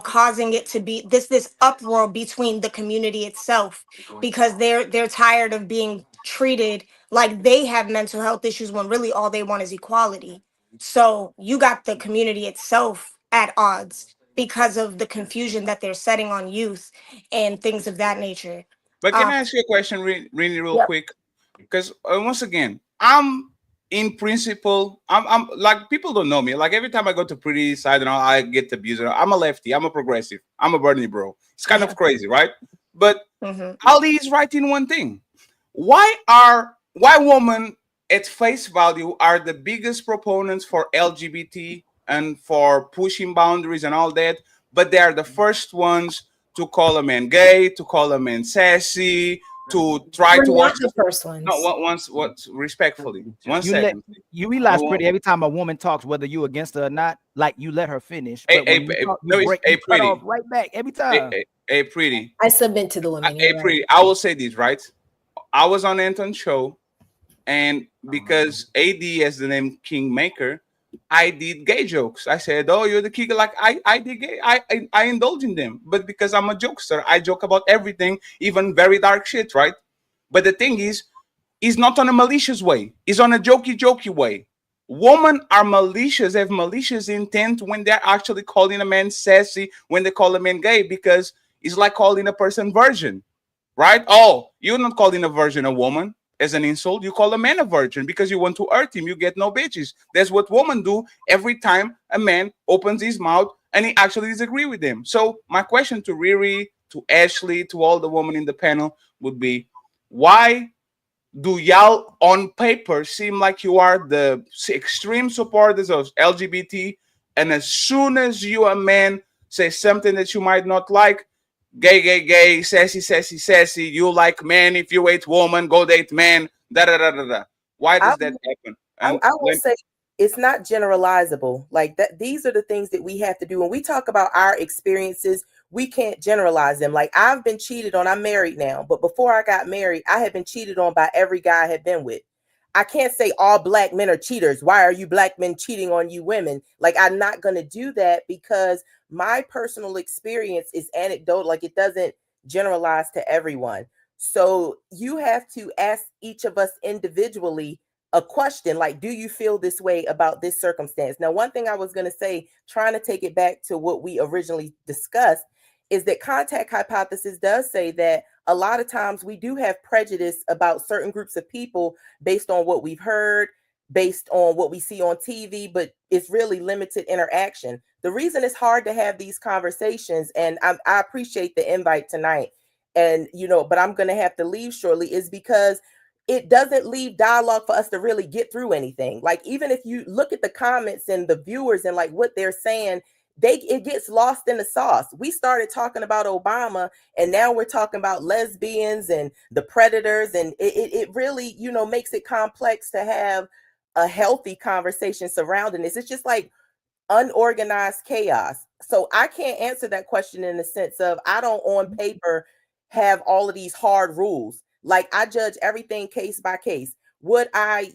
causing it to be this uproar between the community itself, because they're tired of being treated like they have mental health issues when really all they want is equality. So you got the community itself at odds because of the confusion that they're setting on youth and things of that nature. But can I ask you a question, really real quick? Because once again, I'm in principle, I'm like, people don't know me. Like every time I go to pretty side and all, I get abused. I'm a lefty. I'm a progressive. I'm a Bernie bro. It's kind of crazy, right? But Ali is right in one thing. Why women at face value are the biggest proponents for LGBT and for pushing boundaries and all that, but they are the first ones to call a man gay, to call a man sassy, to try to watch the first ones. No, respectfully. You realize pretty every time a woman talks, whether you against her or not, like you let her finish. But when you talk, you cut off right back every time. Hey, pretty. I submit to the women. Hey, pretty. I will say this, right? I was on Anton's show, and because AD as the name Kingmaker, I did gay jokes. I said, "Oh, you're the king." Like I did gay. I indulge in them, but because I'm a jokester, I joke about everything, even very dark shit, right? But the thing is not on a malicious way. It's on a jokey way. Women are malicious, have malicious intent when they're actually calling a man sassy, when they call a man gay, because it's like calling a person virgin, right? Oh, you're not calling a virgin a woman as an insult. You call a man a virgin because you want to hurt him. You get no bitches. That's what women do every time a man opens his mouth and he actually disagree with them. So my question to Riri, to Ashley, to all the women in the panel would be, why do y'all on paper seem like you are the extreme supporters of LGBT, and as soon as you, a man, say something that you might not like, gay, sassy, you like men, if you hate woman, go date man, da. Why does that happen? I will say it's not generalizable. Like that, these are the things that we have to do. When we talk about our experiences, we can't generalize them. Like I've been cheated on. I'm married now, but before I got married, I had been cheated on by every guy I had been with. I can't say all black men are cheaters. Why are you black men cheating on you women? Like, I'm not going to do that because my personal experience is anecdotal. Like, it doesn't generalize to everyone. So you have to ask each of us individually a question, like, do you feel this way about this circumstance? Now, one thing I was going to say, trying to take it back to what we originally discussed, is that contact hypothesis does say that a lot of times we do have prejudice about certain groups of people based on what we've heard, based on what we see on TV, but it's really limited interaction. The reason it's hard to have these conversations, and I appreciate the invite tonight, and but I'm going to have to leave shortly, is because it doesn't leave dialogue for us to really get through anything. Like, even if you look at the comments and the viewers and like what they're saying, it gets lost in the sauce. We started talking about Obama, and now we're talking about lesbians and the predators, and it really makes it complex to have a healthy conversation surrounding this. It's just like unorganized chaos. So I can't answer that question in the sense of, I don't on paper have all of these hard rules. Like, I judge everything case by case. Would I,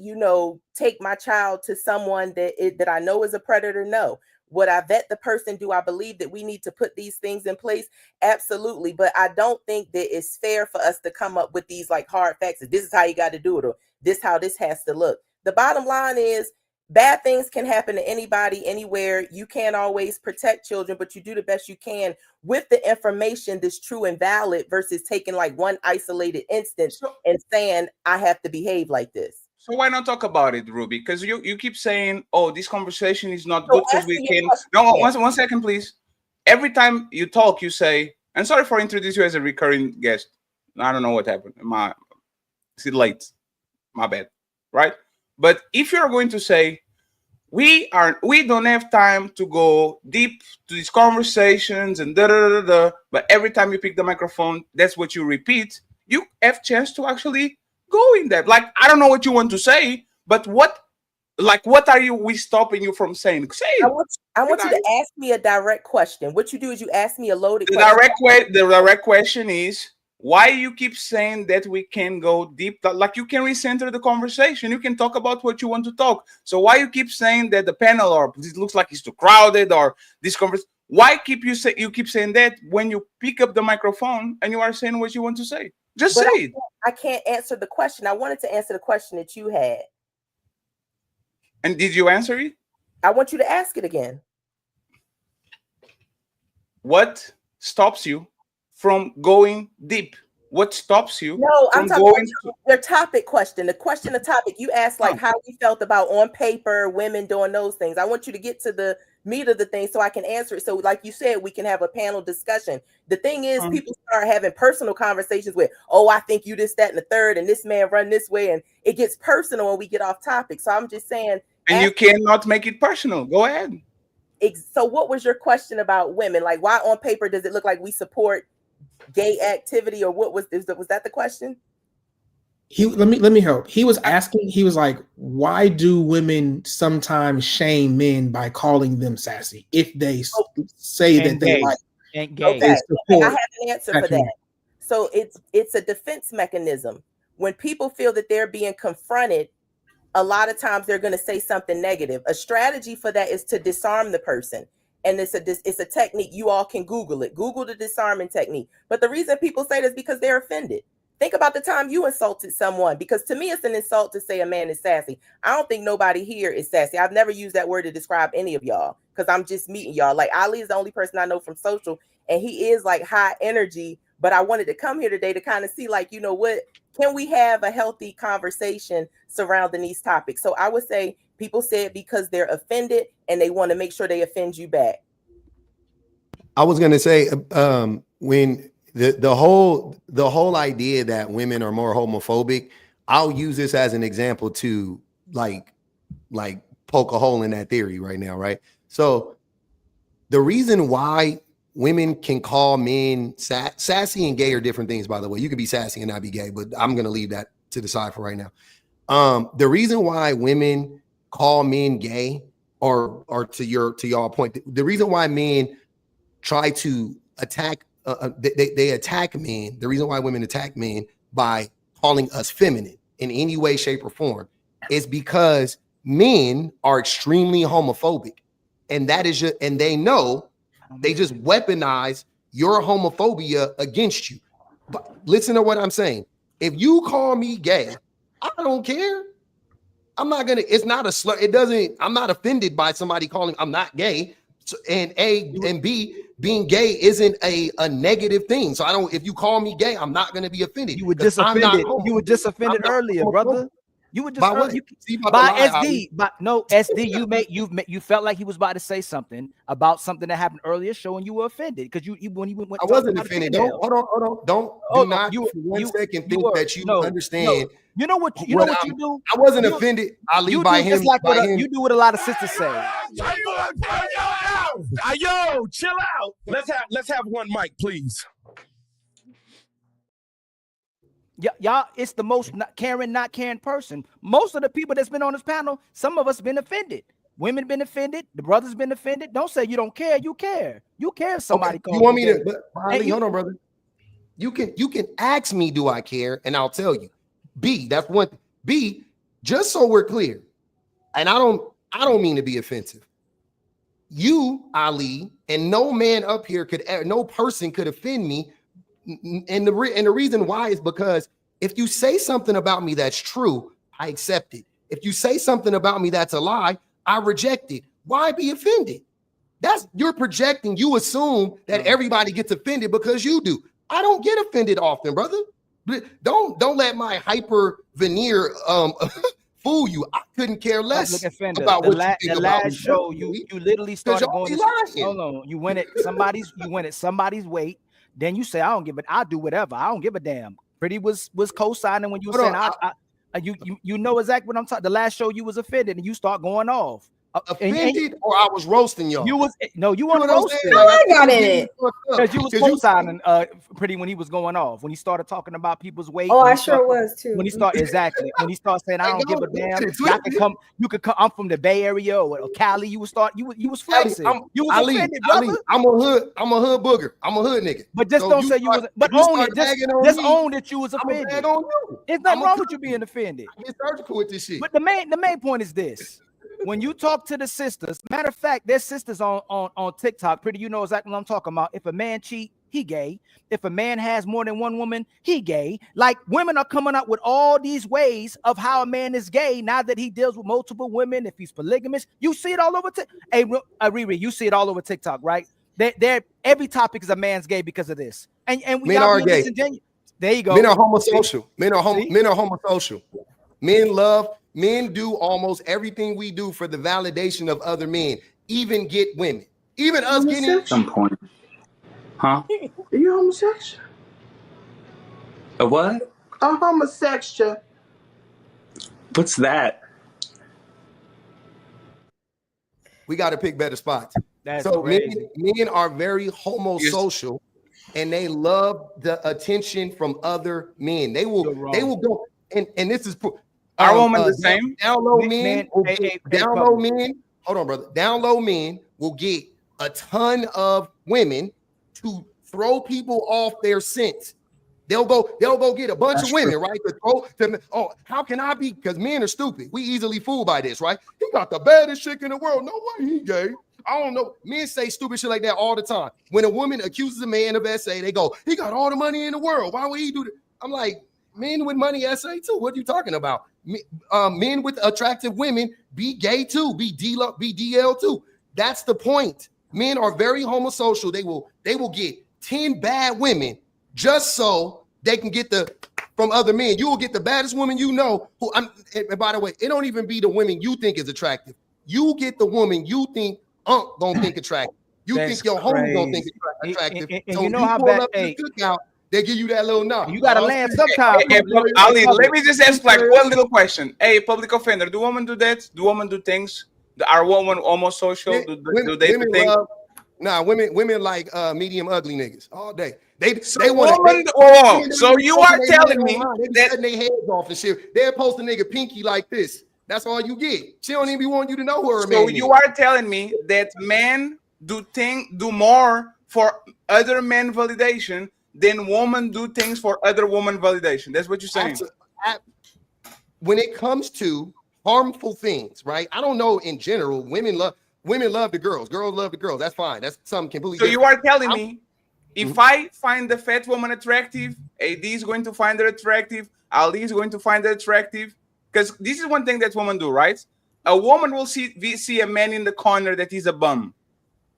take my child to someone that I know is a predator? No. Would I vet the person? Do I believe that we need to put these things in place? Absolutely. But I don't think that it's fair for us to come up with these like hard facts. This is how you got to do it, or this how this has to look. The bottom line is, bad things can happen to anybody, anywhere. You can't always protect children, but you do the best you can with the information that's true and valid, versus taking like one isolated instance and saying, I have to behave like this. So why not talk about it, Ruby? Because you keep saying, oh, this conversation is not good because we can. No, one second, please. Every time you talk, you say, and sorry for introducing you as a recurring guest. I don't know what happened. It's late. My bad. Right? But if you're going to say, we don't have time to go deep to these conversations and but every time you pick the microphone, that's what you repeat, you have chance to actually go in depth. Like, I don't know what you want to say, but what are we stopping you from saying? Say it. I want you to ask me a direct question. What you do is you ask me a loaded question. The direct question is, why you keep saying that we can go deep? Like, you can recenter the conversation. You can talk about what you want to talk. So why you keep saying that the panel, or it looks like it's too crowded, or this conversation? Why you keep saying that when you pick up the microphone and you are saying what you want to say? Just say it. I can't answer the question. I wanted to answer the question that you had. And did you answer it? I want you to ask it again. What stops you from going deep? What stops you? No, from I'm talking going about your topic question. The question, the topic you asked, like how we felt about on paper women doing those things. I want you to get to the meat of the thing so I can answer it. So, like you said, we can have a panel discussion. The thing is, people start having personal conversations with, oh, I think you this, that, and the third, and this man run this way, and it gets personal when we get off topic. So I'm just saying. And you cannot make it personal. Go ahead. So what was your question about women? Like, why on paper does it look like we support gay activity, or what was that the question? Let me help. He was asking, he was like, why do women sometimes shame men by calling them sassy if they say that they like and gay? Okay. I have an answer for that. So it's a defense mechanism. When people feel that they're being confronted, a lot of times they're going to say something negative. A strategy for that is to disarm the person. And it's a technique. You all can Google it. Google the disarming technique. But the reason people say this is because they're offended. Think about the time you insulted someone, because to me, it's an insult to say a man is sassy. I don't think nobody here is sassy. I've never used that word to describe any of y'all, because I'm just meeting y'all. Like, Ali is the only person I know from social, and he is like high energy. But I wanted to come here today to kind of see, like, what can we have a healthy conversation surrounding these topics? So I would say people say it because they're offended and they want to make sure they offend you back. I was going to say, when the whole idea that women are more homophobic, I'll use this as an example to like poke a hole in that theory right now, right? So the reason why women can call men sassy and gay are different things, by the way. You could be sassy and not be gay, but I'm going to leave that to the side for right now. The reason why women call men gay, or to y'all point, the reason why men try to attack, they attack men. The reason why women attack men by calling us feminine in any way, shape, or form is because men are extremely homophobic, and that is just, and they know they just weaponize your homophobia against you. But listen to what I'm saying. If you call me gay, I don't care. I'm not gonna. It's not a slur. It doesn't. I'm not offended by somebody calling. I'm not gay. So, and A and B, being gay isn't a negative thing. So I don't. If you call me gay, I'm not gonna be offended. You were just offended. You were just offended earlier, brother. You were just by what? By SD. But no, SD. You felt like he was about to say something about something that happened earlier, showing you were offended because you when you went. I wasn't offended. Don't hold on. Do not for 1 second think that you understand. You know what you do. I wasn't offended. Ali by him. You do what a lot of sisters say. Yo, chill out. Let's have one mic, please. Y'all, it's the most not caring person. Most of the people that's been on this panel, some of us been offended. Women been offended. The brothers been offended. Don't say you don't care. You care. You care if somebody calls you want me to? But Ali, hold on, brother. You can ask me, do I care? And I'll tell you. B, that's one. B, just so we're clear, and I don't mean to be offensive. You, Ali, and no man up here no person could offend me. And the reason why is because if you say something about me that's true, I accept it. If you say something about me that's a lie, I reject it. Why be offended? You're projecting. You assume that everybody gets offended because you do. I don't get offended often, brother. Don't let my hyper veneer fool you. I couldn't care less about what you think about last show. You literally started going. Hold on. You went at somebody's weight. Then you say, I don't give it. I'll do whatever. I don't give a damn. Pretty was co-signing when you were saying, you know exactly what I'm talking. The last show you was offended and you start going off. Offended or I was roasting y'all. You weren't roasting. I got in it because you was co-signing Pretty when he was going off, when he started talking about people's weight. Oh, I sure was too. When he started when he started saying I don't give a damn. You could come. I'm from the Bay Area or Cali. You was flexing. You was offended, brother. I'm a hood booger. I'm a hood nigga. But just don't say you was. But own it. Just own that you was offended. There's nothing wrong with you being offended. I'm surgical with this shit. But the main point is this. When you talk to the sisters, matter of fact, there's sisters on TikTok. Pretty, you know exactly what I'm talking about. If a man cheat, he gay. If a man has more than one woman, he gay. Like women are coming up with all these ways of how a man is gay now that he deals with multiple women. If he's polygamous, you see it all over. Hey, Riri, you see it all over TikTok, right? Every topic is a man's gay because of this. And we men are gay. There you go. Men are homosocial. Men are homosocial. Men do almost everything we do for the validation of other men, even get women. Even us getting at some point. Huh? Are you homosexual? A what? A homosexual. What's that? We got to pick better spots. That's so crazy. Men are very homosocial, and they love the attention from other men. They will go and this is Are women the same? Down low men. Hold on, brother. Down low men will get a ton of women to throw people off their scent. They'll go get a bunch of women, right? To throw them. Oh, how can I be? Because men are stupid. We easily fooled by this, right? He got the baddest chick in the world. No way he gay. I don't know. Men say stupid shit like that all the time. When a woman accuses a man of SA, they go, he got all the money in the world. Why would he do that? I'm like, men with money SA too. What are you talking about? Men with attractive women be gay too, be DL too. That's the point. Men are very homosocial. They will get 10 bad women just so they can get from other men. You will get the baddest woman you know. And by the way, it don't even be the women you think is attractive. You get the woman you think don't think attractive. You think your homie don't think it's attractive. And so you know how bad cookout, they give you that little knock. You gotta land sometimes. Ali, let me just ask like one little question. Hey, public offender, do women do that? Do women do things? Are women homosocial? Do they do things? Women like medium ugly niggas all day. They want. So you are telling me that cutting their heads off and shit. They're post a nigga pinky like this. That's all you get. She don't even be wanting you to know her. So you are telling me that men do more for other men validation than women do things for other women validation. That's what you're saying. When it comes to harmful things, right? I don't know in general. Women love the girls. Girls love the girls. That's fine. That's something completely So different. you are telling me if I find the fat woman attractive, AD is going to find her attractive, Ali is going to find her attractive? Because this is one thing that women do, right? A woman will see a man in the corner that is a bum.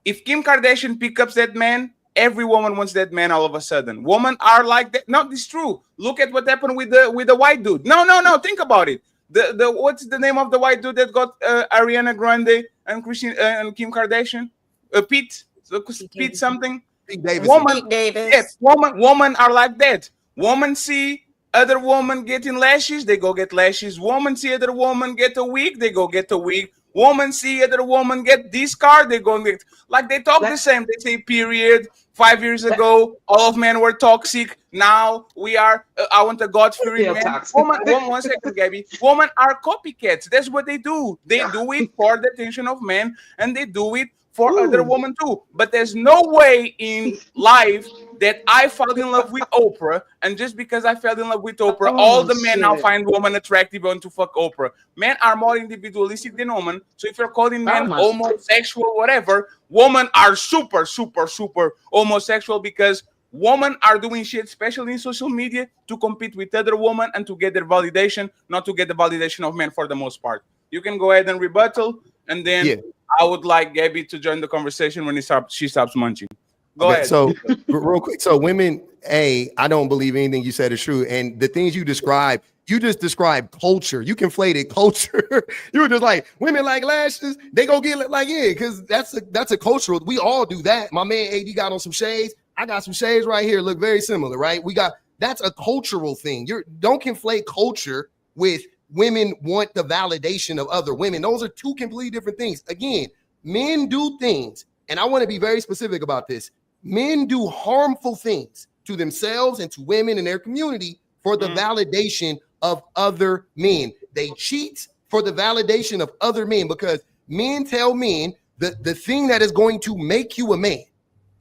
If Kim Kardashian picks up that man, every woman wants that man all of a sudden. Women are like that. No, this is true. Look at what happened with the white dude. No. Think about it. The what's the name of the white dude that got Ariana Grande and Kim Kardashian? Pete. Pete something. Pete Davidson. Woman, Pete Davis. yes, woman are like that. Woman see other woman getting lashes, they go get lashes. Woman see other woman get a wig, they go get a wig. Woman see other woman get this car, they go get, like, they talk the same. They say period. 5 years ago, all of men were toxic. Now we are. I want a God-fearing man. Woman, 1 second, Gabby. Women are copycats. That's what they do. They do it for the attention of men, and they do it for other women too. But there's no way in life that I fell in love with Oprah, and just because I fell in love with Oprah, all the men now find women attractive and to fuck Oprah. Men are more individualistic than women. So if you're calling men homosexual, whatever, women are super homosexual because women are doing shit, especially in social media, to compete with other women and to get their validation, not to get the validation of men for the most part. You can go ahead and rebuttal, and then I would like Gabby to join the conversation when she stops munching. Go ahead. So real quick. So women, I don't believe anything you said is true. And the things you described, you just described culture. You conflated culture. You were just like, women like lashes, they go get like, because that's a cultural. We all do that. My man AD got on some shades. I got some shades right here. Look very similar, right? That's a cultural thing. Don't conflate culture with women want the validation of other women. Those are two completely different things. Again, men do things, and I want to be very specific about this. Men do harmful things to themselves and to women in their community for the validation of other men. They cheat for the validation of other men because men tell men that the thing that is going to make you a man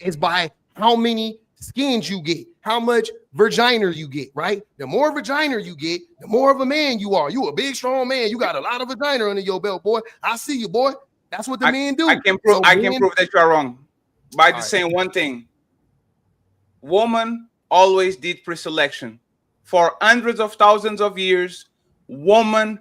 is by how many skins you get, how much vagina you get, right? The more vagina you get, the more of a man you are. You a big, strong man. You got a lot of vagina under your belt, boy. I see you, boy. That's what the men do. I can prove that you are wrong by just saying one thing. Woman always did pre-selection. For hundreds of thousands of years, women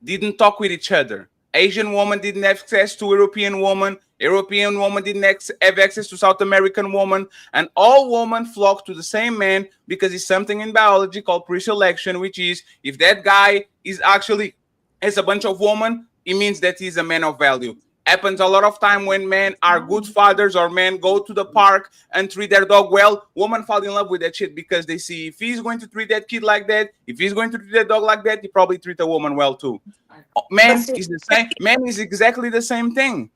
didn't talk with each other. Asian woman didn't have access to European woman. European woman didn't have access to South American woman. And all women flock to the same man because it's something in biology called pre-selection, which is if that guy is actually has a bunch of women, it means that he's a man of value. Happens a lot of time when men are good fathers or men go to the park and treat their dog well. Women fall in love with that shit because they see if he's going to treat that kid like that, if he's going to treat that dog like that, he probably treat a woman well too. Man is the same. Man is exactly the same thing.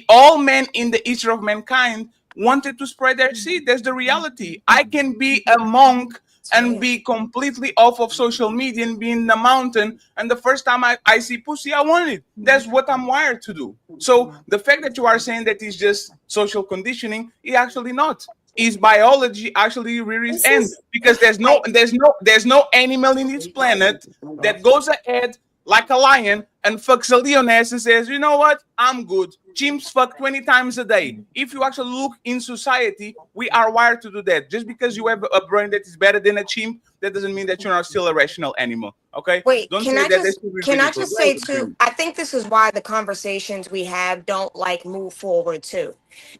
All men in the history of mankind wanted to spread their seed. That's the reality. I can be a monk and be completely off of social media and be in the mountain, and the first time I see pussy, I want it. That's what I'm wired to do. So the fact that you are saying that it's just social conditioning, it's actually not. Is biology actually rears end? Because there's no animal in this planet that goes ahead like a lion and fucks a leoness and says, you know what, I'm good. Chimps fuck 20 times a day. If you actually look in society, we are wired to do that. Just because you have a brain that is better than a chimp, that doesn't mean that you're not still a rational animal. Okay? Wait, don't can say I that just can I just say too? I think this is why the conversations we have don't like move forward too,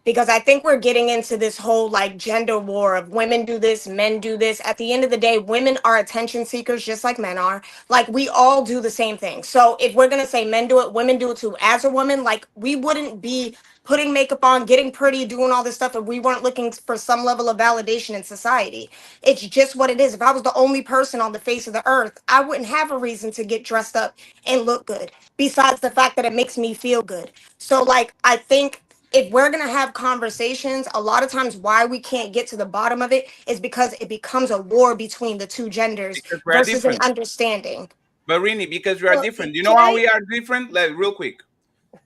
because I think we're getting into this whole like gender war of women do this, men do this. At the end of the day, women are attention seekers just like men are. Like we all do the same thing. So if we're gonna say men do it, women do it too. As a woman, like we wouldn't be putting makeup on, getting pretty, doing all this stuff if we weren't looking for some level of validation in society. It's just what it is. If I was the only person on the face of the earth, I wouldn't have a reason to get dressed up and look good, besides the fact that it makes me feel good. So like, I think if we're going to have conversations, a lot of times why we can't get to the bottom of it is because it becomes a war between the two genders versus an understanding. But Rini, because we are different. You know how we are different? Like, real quick.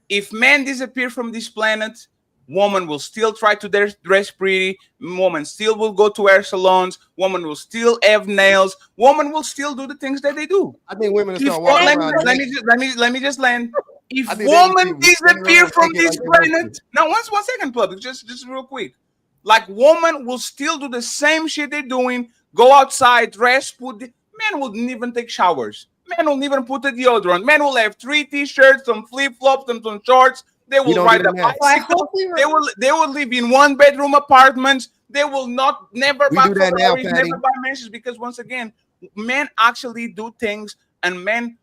If men disappear from this planet, Woman will still try to dress pretty. Woman still will go to hair salons. Woman will still have nails. Woman will still do the things that they do. I think women will If, start walking let, around. let me just land. If I think they woman would be running disappear around from naked this like they want planet, to. now one second, public, just real quick. Like woman will still do the same shit they're doing. Go outside, dress, men wouldn't even take showers. Men won't even put the deodorant. Men will have 3 t-shirts, some flip-flops, and some shorts. They We will don't do ride a that now. So I bicycle. hope we They will live in 1-bedroom apartments. They will never We buy do that now, Ferraris, Patty. never buy mansions, because once again, men actually do things, and men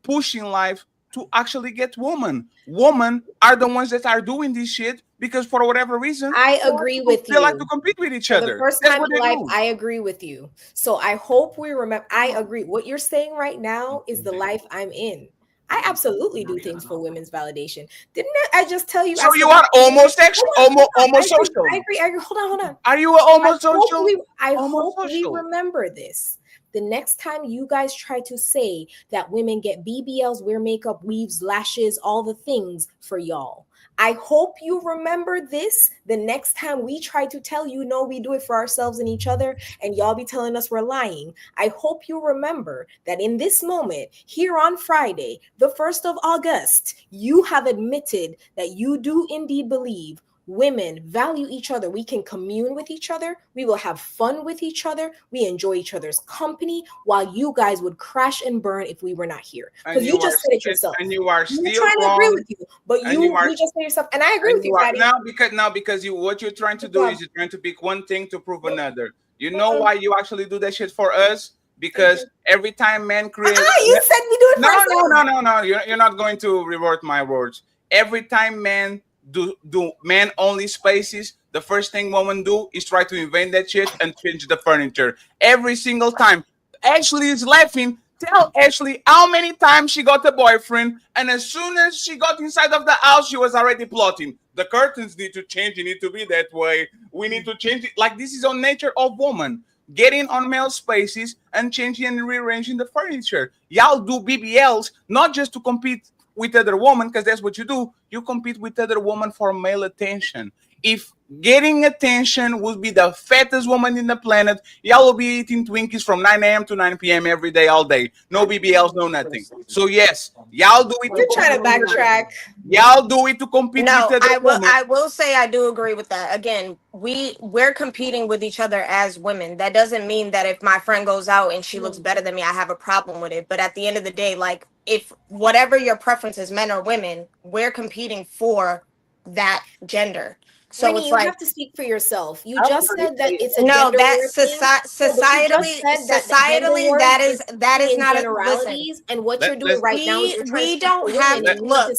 push in life to actually get women. Women are the ones that are doing this shit because for whatever reason I agree with they like to you. compete with each For the other. first That's time what in they life, do. I agree with you. So I hope we remember. I agree. What you're saying right now is the life I'm in. I absolutely do things for women's validation. Didn't I just tell you? So you are homosexual, homosocial. I agree. Hold on. Are you a homosocial? I hope we remember this. The next time you guys try to say that women get BBLs, wear makeup, weaves, lashes, all the things for y'all. I hope you remember this the next time we try to tell you, no, we do it for ourselves and each other, and y'all be telling us we're lying. I hope you remember that in this moment, here on Friday, the 1st of August, you have admitted that you do indeed believe women value each other. We can commune with each other. We will have fun with each other. We enjoy each other's company, while you guys would crash and burn if we were not here. Because you just said it yourself. And you are still trying to agree with you, but you just said yourself, and I agree with you, Patty. Now because what you're trying to do is you're trying to pick one thing to prove another. You know why you actually do that shit for us? Because every time men create, you said we do it for ourselves. No. You're not going to revert my words. Every time men do men only spaces, the first thing women do is try to invent that shit and change the furniture every single time. Ashley is laughing. Tell Ashley how many times she got a boyfriend, and as soon as she got inside of the house, she was already plotting. The curtains need to change. It need to be that way. We need to change it. Like, this is on nature of woman. Getting on male spaces and changing and rearranging the furniture. Y'all do BBLs not just to compete with other women, because that's what you do. You compete with other women for male attention. If getting attention would be the fattest woman in the planet, y'all will be eating Twinkies from 9 a.m. to 9 p.m. every day, all day. No BBLs, no nothing. So yes, y'all do it. You're trying to backtrack. Y'all do it to compete No, with other women. I will say I do agree with that. Again, we're competing with each other as women. That doesn't mean that if my friend goes out and she looks better than me, I have a problem with it. But at the end of the day, like, if whatever your preference is, men or women, we're competing for that gender. So Winnie, it's you like, have to speak for yourself. You just said that it's a no, gender that war thing. societally, that is not a generalities. And what you're doing right now is you're trying we to don't speak for have women. look.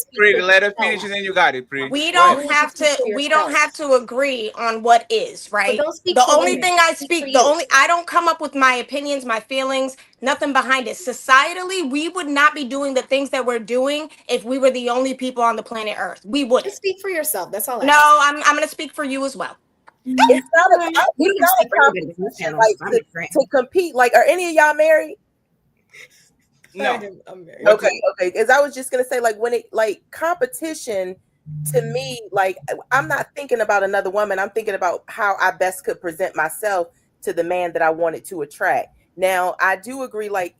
Let her finish and then you got it, Pri. We don't have to agree on what is right. don't speak The for only women. thing I speak, I don't come up with my opinions, my feelings, nothing behind it. Societally, we would not be doing the things that we're doing if we were the only people on the planet Earth. We wouldn't. Just speak for yourself. That's all. No, I'm going to speak for you as well. It's not a competition, like to compete. Like, are any of y'all married? No. I'm married. Okay. Because I was just gonna say, like, when it like competition to me, like, I'm not thinking about another woman. I'm thinking about how I best could present myself to the man that I wanted to attract. Now, I do agree, like,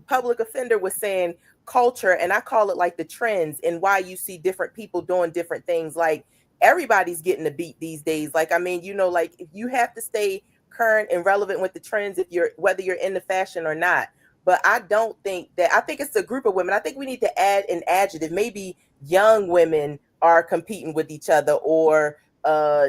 Public Offender was saying culture, and I call it like the trends and why you see different people doing different things. Like, everybody's getting a beat these days. Like, I mean, you know, like, if you have to stay current and relevant with the trends, whether you're into fashion or not. But I don't think that, I think it's a group of women. I think we need to add an adjective. Maybe young women are competing with each other, or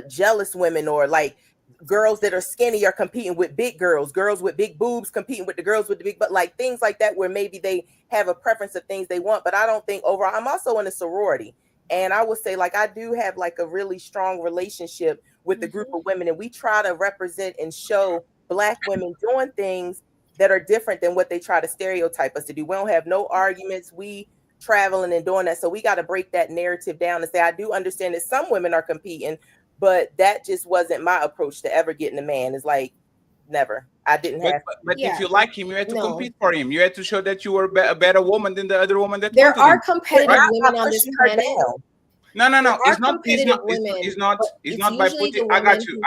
jealous women, or like girls that are skinny are competing with big girls with big boobs competing with the girls with the big, but like things like that, where maybe they have a preference of things they want. But I don't think overall, I'm also in a sorority, and I would say, like, I do have like a really strong relationship with the group of women, and we try to represent and show Black women doing things that are different than what they try to stereotype us to do. We don't have no arguments. We traveling and doing that. So we got to break that narrative down and say, I do understand that some women are competing, but that just wasn't my approach to ever getting a man. It's like, never. I didn't have. But if you like him, you had to compete for him. You had to show that you were a better woman than the other woman that there wanted are him. competitive women on this planet. No. There It's are not. It's not. competitive women, It's not. but It's it's not by usually putting. the women who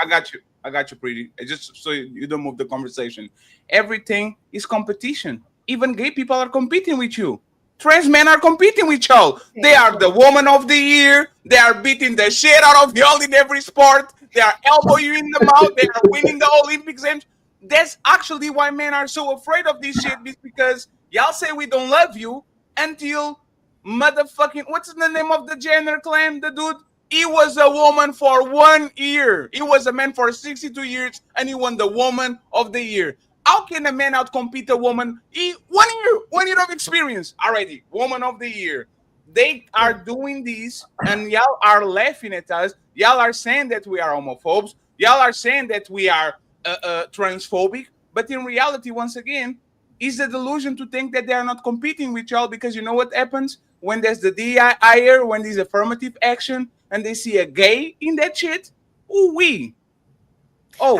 I got you, pretty. Just so you don't move the conversation. Everything is competition. Even gay people are competing with you. Trans men are competing with y'all. They are the woman of the year. They are beating the shit out of y'all in every sport. They are elbowing you in the mouth. They are winning the Olympics. And that's actually why men are so afraid of this shit. Is because y'all say we don't love you until motherfucking what's the name of the Jenner clan? The dude. He was a woman for 1 year. He was a man for 62 years, and he won the woman of the year. How can a man outcompete a woman? 1 year of experience already. Woman of the year. They are doing this, and y'all are laughing at us. Y'all are saying that we are homophobes. Y'all are saying that we are transphobic. But in reality, once again, is a delusion to think that they are not competing with y'all, because you know what happens when there's the DIR, when there's affirmative action, and they see a gay in that shit. Ooh wee. Oh,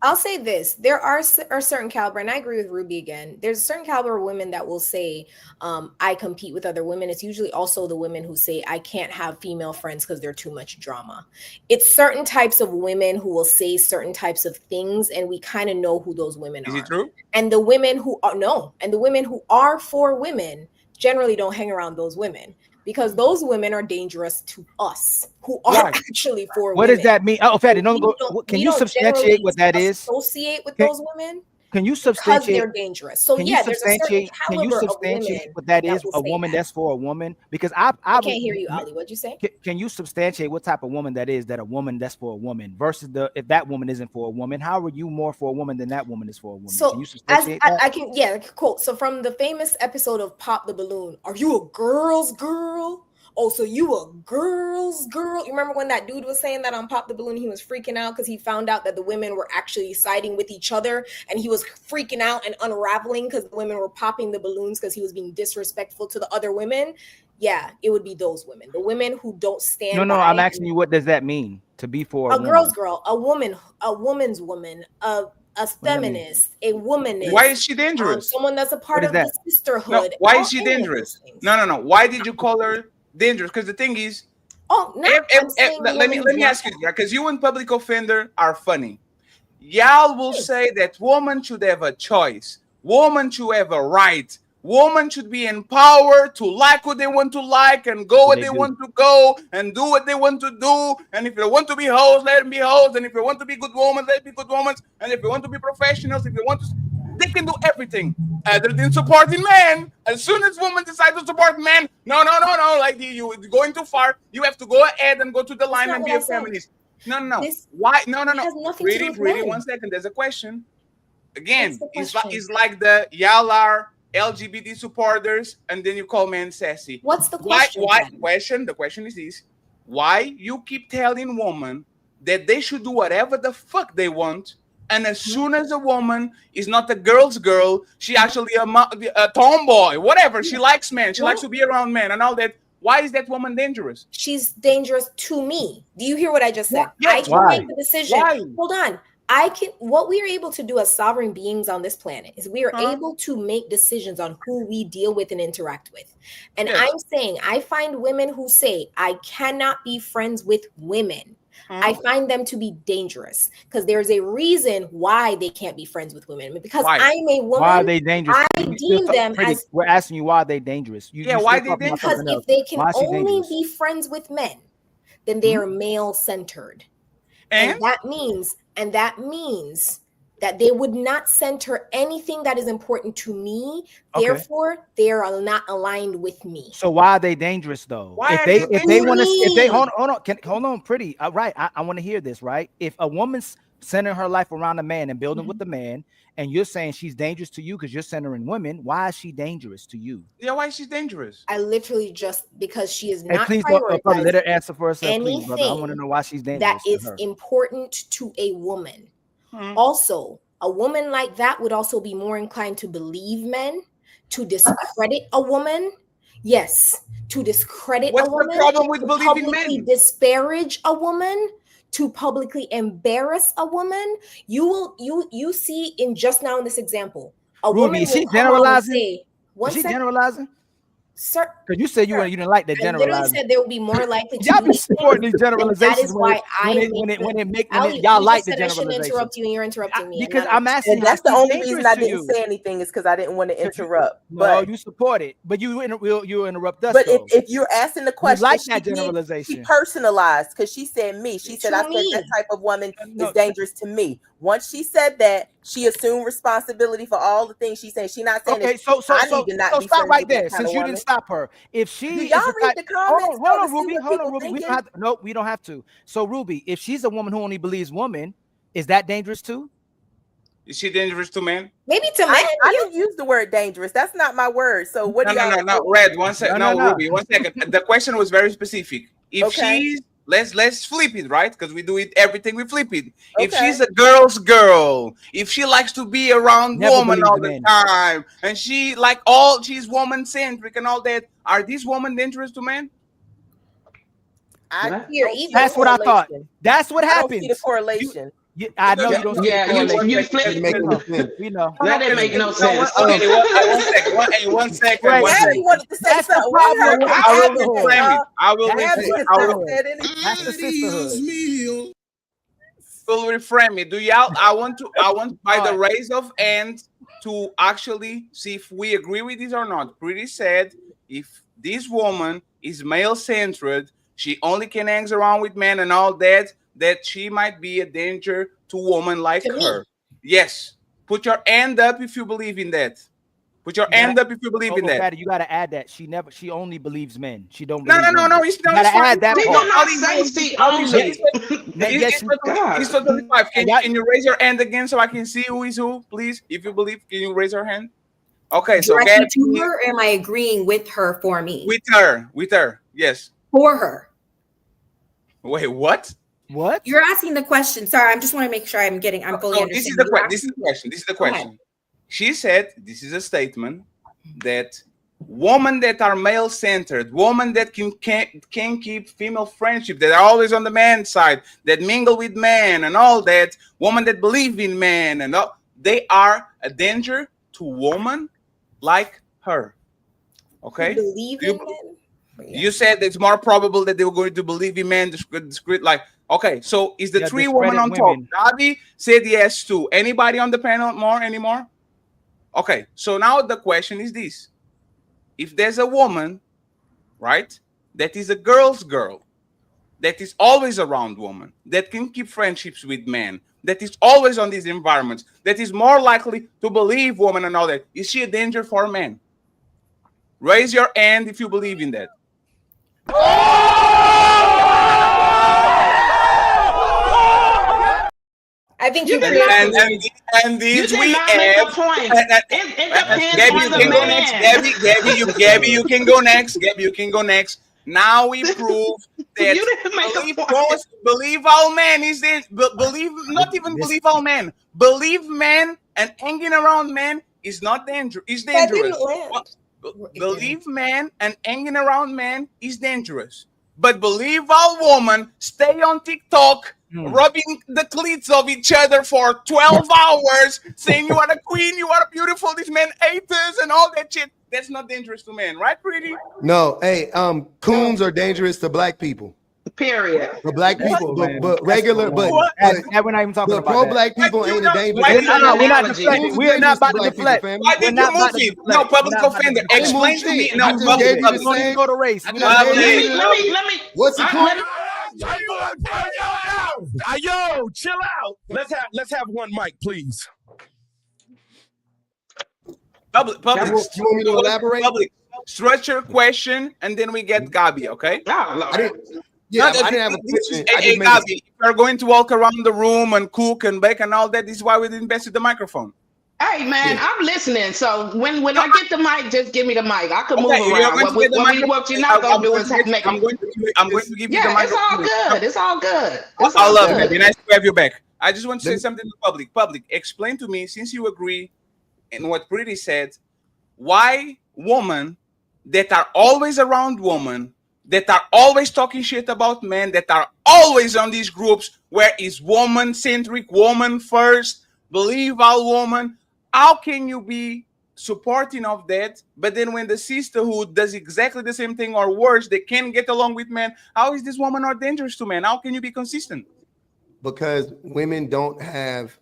I'll say this. There are a certain caliber, and I agree with Ruby again. There's a certain caliber of women that will say, I compete with other women. It's usually also the women who say, I can't have female friends because they're too much drama. It's certain types of women who will say certain types of things, and we kind of know who those women are. Is it true? And the women who are and the women who are for women generally don't hang around those women, because those women are dangerous to us who are actually for what women. does that mean? Oh, Fatty, don't go. Can you substantiate what that is? Associate with those women Can you because substantiate? they're dangerous. So Can yeah, you there's a certain substantiate? Can you caliber of women substantiate what that is? will A say woman that. that's for a woman? Because I can't hear you, Ali. What'd you say? Can you substantiate what type of woman that is? That a woman that's for a woman versus if that woman isn't for a woman, how are you more for a woman than that woman is for a woman? So can you substantiate that? I can, yeah, cool. So from the famous episode of Pop the Balloon, are you a girl's girl? Oh, so you a girl's girl? You remember when that dude was saying that on Pop the Balloon? He was freaking out because he found out that the women were actually siding with each other, and he was freaking out and unraveling because the women were popping the balloons because he was being disrespectful to the other women. Yeah, it would be those women, the women who don't stand. No, I'm asking you, what does that mean to be for a woman? girl's girl, a woman, a woman's woman, a feminist, a womanist. Why is she dangerous? Someone that's a part of the sisterhood. No, why is she dangerous? No. Why did you call her dangerous? Because the thing is, let me ask you, because you and public offender are funny. Y'all will say that woman should have a choice. Woman should have a right. Woman should be empowered to like what they want to like and go where they want to go and do what they want to do. And if they want to be hoes, let them be hoes. And if they want to be good women, let them be good women. And if they want to be professionals, if they want to, they can do everything other than supporting men. As soon as women decide to support men, no. Like you're going too far. You have to go ahead and go to the line and be a feminist. No. Why? No. Pretty. 1 second. There's a question. Again, it's like the y'all are LGBT supporters, and then you call men sassy. What's the question? The question is this: why you keep telling women that they should do whatever the fuck they want, and as soon as a woman is not a girl's girl, she actually a tomboy, whatever. She likes men. She likes to be around men and all that. Why is that woman dangerous? She's dangerous to me. Do you hear what I just said? Yes. I can make the decision. Hold on. What we are able to do as sovereign beings on this planet is we are able to make decisions on who we deal with and interact with. And I'm saying, I find women who say, I cannot be friends with women. I find them to be dangerous because there's a reason why they can't be friends with women. Because I'm a woman. Why are they dangerous? I deem them as. We're asking you why are they dangerous. Why they dangerous? Because if they can only be friends with men, then they are male centered. And that means that they would not center anything that is important to me. Okay. Therefore, they are not aligned with me. So why are they dangerous though? If they hold on, pretty. Right. I want to hear this, right? If a woman's centering her life around a man and building with the man, and you're saying she's dangerous to you because you're centering women, why is she dangerous to you? Yeah, why is she dangerous? I literally because she is not please prioritizing let her answer for herself, anything, please, brother. I want to know why she's dangerous. That is important to a woman. Also, a woman like that would also be more inclined to believe men, to discredit a woman. Yes, to discredit a woman. What's the problem with believing men? Disparage a woman, to publicly embarrass a woman. You see in just now in this example, a Ruby, woman is she will come out and generalizing? say, Is she generalizing? Sir, Because you said you didn't like the I literally generalized. said they will be more likely to Y'all be do these supporting things, these and that generalizations is why y'all you like just the said I shouldn't generalization. interrupt you, and you're interrupting me. Because not I'm asking And you, that's is the he only reason I dangerous to didn't you? say anything is because I didn't want to interrupt. No, But you support it, but you interrupt us but though. if you're asking the You question, like she that did. She generalization. personalized because she said me. She said To I said me. that type of woman No, is dangerous to me. Once she said that, she assumed responsibility for all the things she's saying. She's not saying Okay, that I need to not be stop friends right with that there. kind Since of you woman. didn't stop her, if Do she y'all is the read type, the comments? hold to on, see Ruby, what hold on, people Ruby. We thinking? don't have to. Nope, we don't have to. So, Ruby, if she's a woman who only believes women, is that dangerous too? Is she dangerous to men? Maybe to men. I didn't use the word dangerous. That's not my word. So what do y'all? No. Red, one second. No. Ruby, 1 second. The question was very specific. If Okay. she's let's flip it, right? Because we do it everything we flip it. If Okay. she's a girl's girl, if she likes to be around Never woman believes all the men. time, and she's woman centric and all that, are these women dangerous to men? I What? You're don't see evil. That's what I thought. correlation. That's what I don't see the happens. correlation. I know you don't see the Yeah, correlation. you flip. Doesn't make any sense. We know. That didn't make no sense. One second. Gabby wanted to say That's the something. problem with I will sisterhood. reframe it. I will That's Gabby the has reframe not it. said anything. That's the sisterhood. Will reframe it. Do y'all? I want by the raise of hands to actually see if we agree with this or not. Pretty said if this woman is male centered, she only can hang around with men and all that, that she might be a danger to women like To me. her. Yes. Put your hand up if you believe in that. Put your hand up if you believe in that. Patty, you gotta add that. She only believes men. She don't No, believe women. it's You not. gotta add that Did part. you not say she only? It's totally fine. Can you raise your hand again so I can see who is who, please? If you believe, can you raise your hand? Okay, so Directly Gabby, to her, or am I agreeing with her for me? with her, yes. For her. Wait, what? What? You're asking the question. Sorry, I just want to make sure I'm fully understanding. This is the question. She said, this is a statement that women that are male centered, women that can keep female friendship, that are always on the man's side, that mingle with men and all that, women that believe in men and all, they are a danger to women like her. Okay? Believe in men? You said it's more probable that they were going to believe in men, discreet, like, okay, so is the three women on top? Gabi said yes too. Anybody on the panel anymore? Okay, so now the question is this. If there's a woman, right, that is a girl's girl, that is always around women, that can keep friendships with men, that is always on these environments, that is more likely to believe women and all that, is she a danger for men? Raise your hand if you believe in that. I think you you and these did we not make a point. It depends on the man. Gabby, you can go next. Gabby, you can go next. Now we prove that You didn't make a point. believe all men is this. Believe believe all men. Believe men and hanging around men is not dangerous. Is dangerous. Believe men and hanging around men is dangerous. But believe all women stay on TikTok rubbing the cleats of each other for 12 hours, saying you are the queen, you are beautiful, these men hate us and all that shit. That's not dangerous to men, right, Pretty? No, hey, coons are dangerous to black people. Period. For black people, but regular, but we're not even talking about pro-black people ain't a danger. We're not deflecting. We're not about to deflect. Why did you move it? No, public offender. Explain to me. No, public. We don't even go to race. Let me. What's the point? Yo, chill out. Let's have one mic, please. Public. You want me to elaborate? Public. Structure question, and then we get Gabi, okay? I didn't have a question. Hey, Gabi, if you're going to walk around the room and cook and bake and all that, this is why we invested the microphone. Hey man, I'm listening. So when I get the mic, just give me the mic. I can move around. What you're not gonna do is make me. I'm going to give you the mic. It's all good. It's all good. I love it, baby. Nice to have you back. I just want to say something to public. Public, explain to me, since you agree in what Pretty said, why women that are always around women, that are always talking shit about men, that are always on these groups where is woman-centric, woman first, believe all woman, how can you be supporting of that, but then when the sisterhood does exactly the same thing or worse, they can get along with men. How is this woman not dangerous to men? How can you be consistent? Because women don't have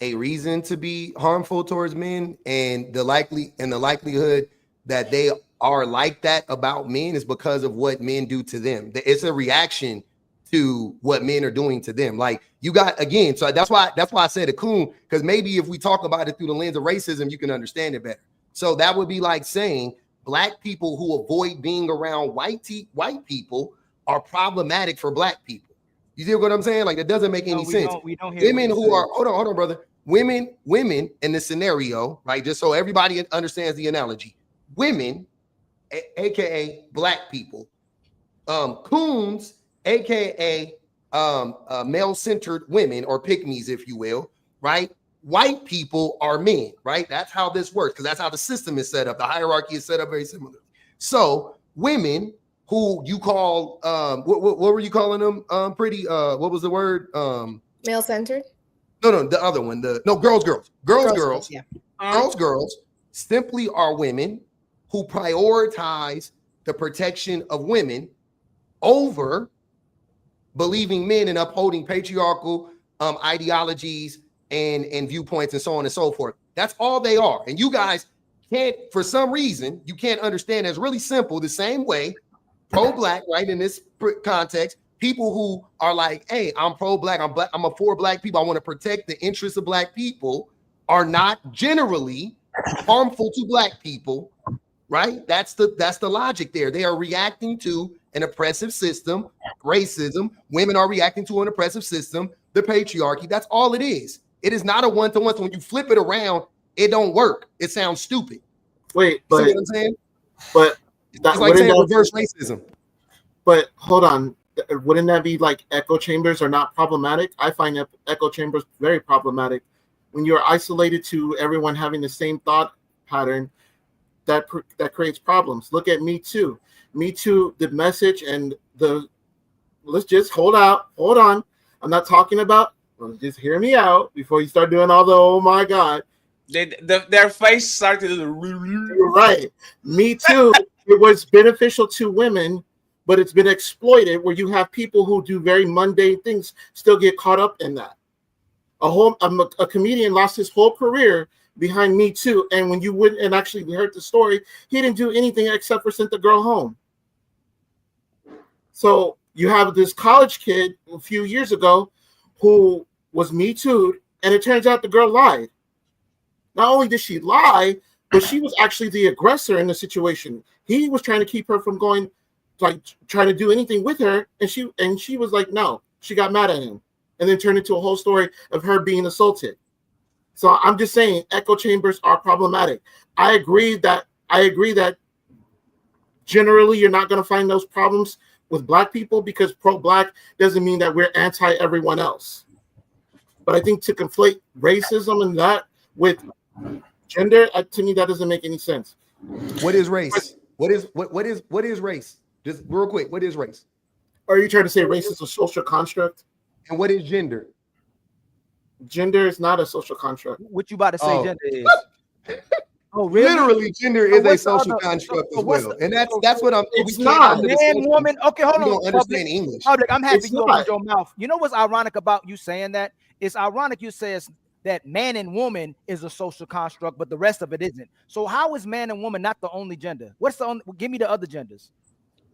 a reason to be harmful towards men, and the likelihood that they are like that about men is because of what men do to them. It's a reaction to what men are doing to them. Like you got again, so that's why I said a coon, because maybe if we talk about it through the lens of racism, you can understand it better. So that would be like saying black people who avoid being around white people are problematic for black people. You see what I'm saying? Like, that doesn't make any sense. We don't hear women who are hold on, brother. Women in this scenario, right? Just so everybody understands the analogy. Women, aka black people, coons, aka male-centered women or pick-me's, if you will, right? White people are men, right? That's how this works, because that's how the system is set up. The hierarchy is set up very similar. So women who you call what were you calling them? Pretty what was the word? Male-centered. No, the other one. Girls. Yeah. Girls simply are women who prioritize the protection of women over believing men and upholding patriarchal ideologies and viewpoints and so on and so forth. That's all they are. And you guys can't, for some reason, you can't understand. It's really simple. The same way pro-black, right, in this context, people who are like, hey, I'm pro-black, I'm a for black people, I want to protect the interests of black people, are not generally harmful to black people, right? That's the logic there. They are reacting to an oppressive system, racism. Women are reacting to an oppressive system, the patriarchy. That's all it is. It is not a one-to-one. So when you flip it around, it don't work. It sounds stupid. Wait, see what I'm saying? But it's like saying reverse racism. But hold on. Wouldn't that be like echo chambers are not problematic? I find echo chambers very problematic. When you're isolated to everyone having the same thought pattern, that creates problems. Look at Me Too. Me Too, the message and let's just hold on. I'm not talking about, just hear me out before you start doing all the, oh my God. Their face started to right. Me Too, it was beneficial to women, but it's been exploited where you have people who do very mundane things still get caught up in that. A comedian lost his whole career behind Me Too, and when you went and actually heard the story, he didn't do anything except for send the girl home. So you have this college kid a few years ago who was Me Too'd, and it turns out the girl lied. Not only did she lie, but she was actually the aggressor in the situation. He was trying to keep her from going, like trying to do anything with her, and she was like, no. She got mad at him, and then turned into a whole story of her being assaulted. So I'm just saying, echo chambers are problematic. I agree that generally you're not going to find those problems with black people, because pro-black doesn't mean that we're anti everyone else. But I think to conflate racism and that with gender, to me that doesn't make any sense. What is race? What is race? Just real quick, what is race? Are you trying to say race is a social construct? And what is gender? Gender is not a social construct. What you about to say gender is? Oh, really? Literally, gender is a social construct as well, and that's what I'm. It's not man, woman. Okay, hold on. You don't understand English. Public, I'm happy you opened your mouth. You know what's ironic about you saying that? It's ironic you says that man and woman is a social construct, but the rest of it isn't. So how is man and woman not the only gender? What's the only? Give me the other genders.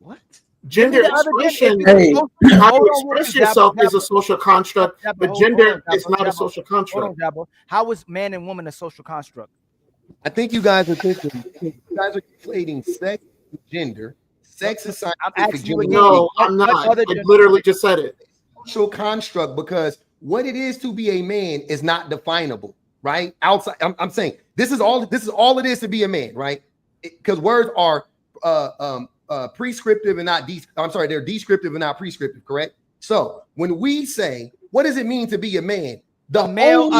What? Gender expression, how to express yourself is a social construct, but gender is not a social construct. How is man and woman a social construct? I think you guys are thinking, you guys are conflating sex with gender. Sex is scientific. No, I'm not. I literally just said it. Social construct, because what it is to be a man is not definable, right? Outside, I'm saying this is all it is to be a man, right? Because words are prescriptive and not they're descriptive and not prescriptive, correct? So when we say, what does it mean to be a man? A male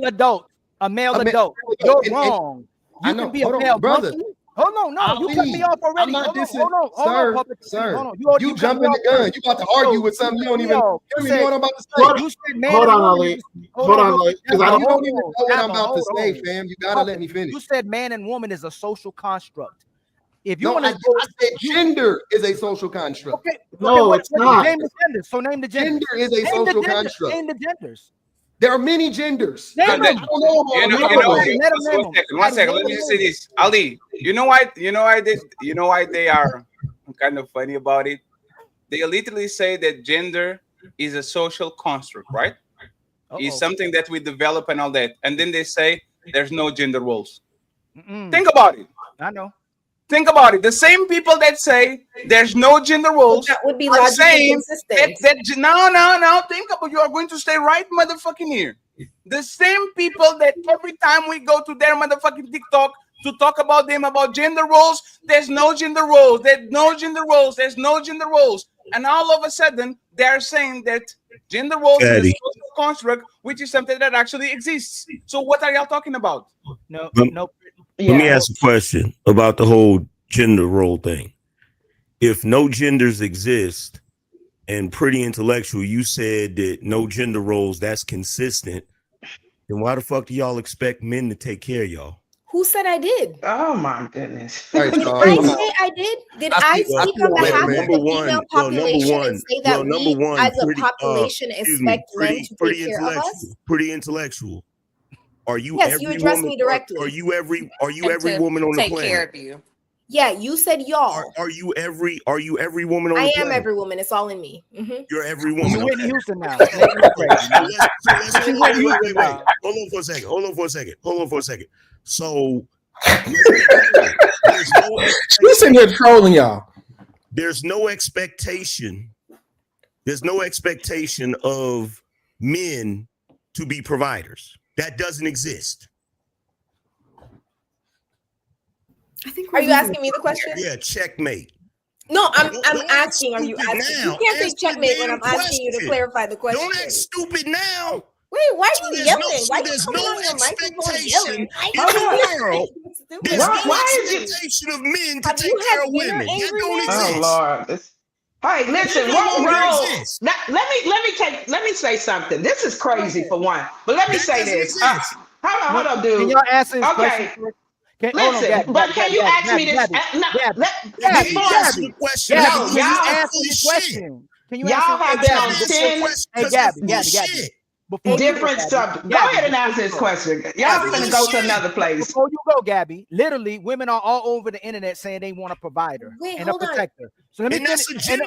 adult. You're wrong. You can be a male brother. monkey. Hold on, no, you cut me off already. I'm not Hold on, Public Enemy. sir. Hold on. You jumping the gun. You about to argue with something you don't even know what I'm about to say. You said man Hold and on, woman Ali. is- Hold on, Ali. Because I You don't even know what I'm Abba, about to hold say, on. fam. You gotta let me finish. You said man and woman is a social construct. If you No, want I said gender is a social construct. Okay, No, it's not. Name the genders. So name the genders. Gender is a social construct. Name the genders. There are many genders. Name I them. don't know about them. One second. Let me say this, Ali. You know why they are kind of funny about it? They literally say that gender is a social construct, right? It's something that we develop and all that, and then they say there's no gender roles. Think about it. I know. Think about it. The same people that say there's no gender roles that would be are logically saying consistent. no. Think about. You are going to stay right, motherfucking here. The same people that every time we go to their motherfucking TikTok to talk about them about gender roles, there's no gender roles. There's no gender roles. There's no gender roles. And all of a sudden, they're saying that gender roles is a social construct, which is something that actually exists. So what are y'all talking about? No. Let me ask a question about the whole gender role thing. If no genders exist and Pretty Intellectual, you said that no gender roles, that's consistent, then why the fuck do y'all expect men to take care of y'all? Who said I did? Oh my goodness. Did I say I did? Did I speak on behalf of the female population and say that we as a population expect men to take care of us? Pretty Intellectual. Are you Yes, every you addressed woman, me directly. Are you every woman on the planet? Take care of you. Yeah, you said y'all. Are you every woman on I the am planet? every woman. It's all in me. Mhm. You're every woman. You're Whitney Houston now. Wait. Hold on for a second. So You sitting here trolling y'all. there's no expectation of men to be providers. That doesn't exist. Are you asking me the question? Yeah, checkmate. No, I'm Don't asking. Are you stupid asking? now. You can't say Ask the checkmate when damn I'm asking you to question. clarify the question. Don't act stupid now. Wait, why are you There's yelling? Why are you there's coming no on your microphone expectation yelling? in the world. There's no Why is you- expectation of men to Have you take care had of dinner, women. That angry don't man? exist. Oh Lord. Hey, listen, That what no longer role? exists. Let me say something. This is crazy for one, but let me That say doesn't this. exist. Hold on, dude. Can y'all answer his question? Okay, Listen, but can you ask me this? Answer the question. No, Gabby, can you y'all answer full the of question? Can you y'all answer? have been on 10 Hey, Gabby. Before you go, different Gabby, subjects. Go Gabby, ahead and before answer you this go. question. Y'all Gabby, finna go to another place. Before you go, Gabby, literally, women are all over the internet saying they want a provider Wait, and a hold on. protector. So let me And that's finish. a gender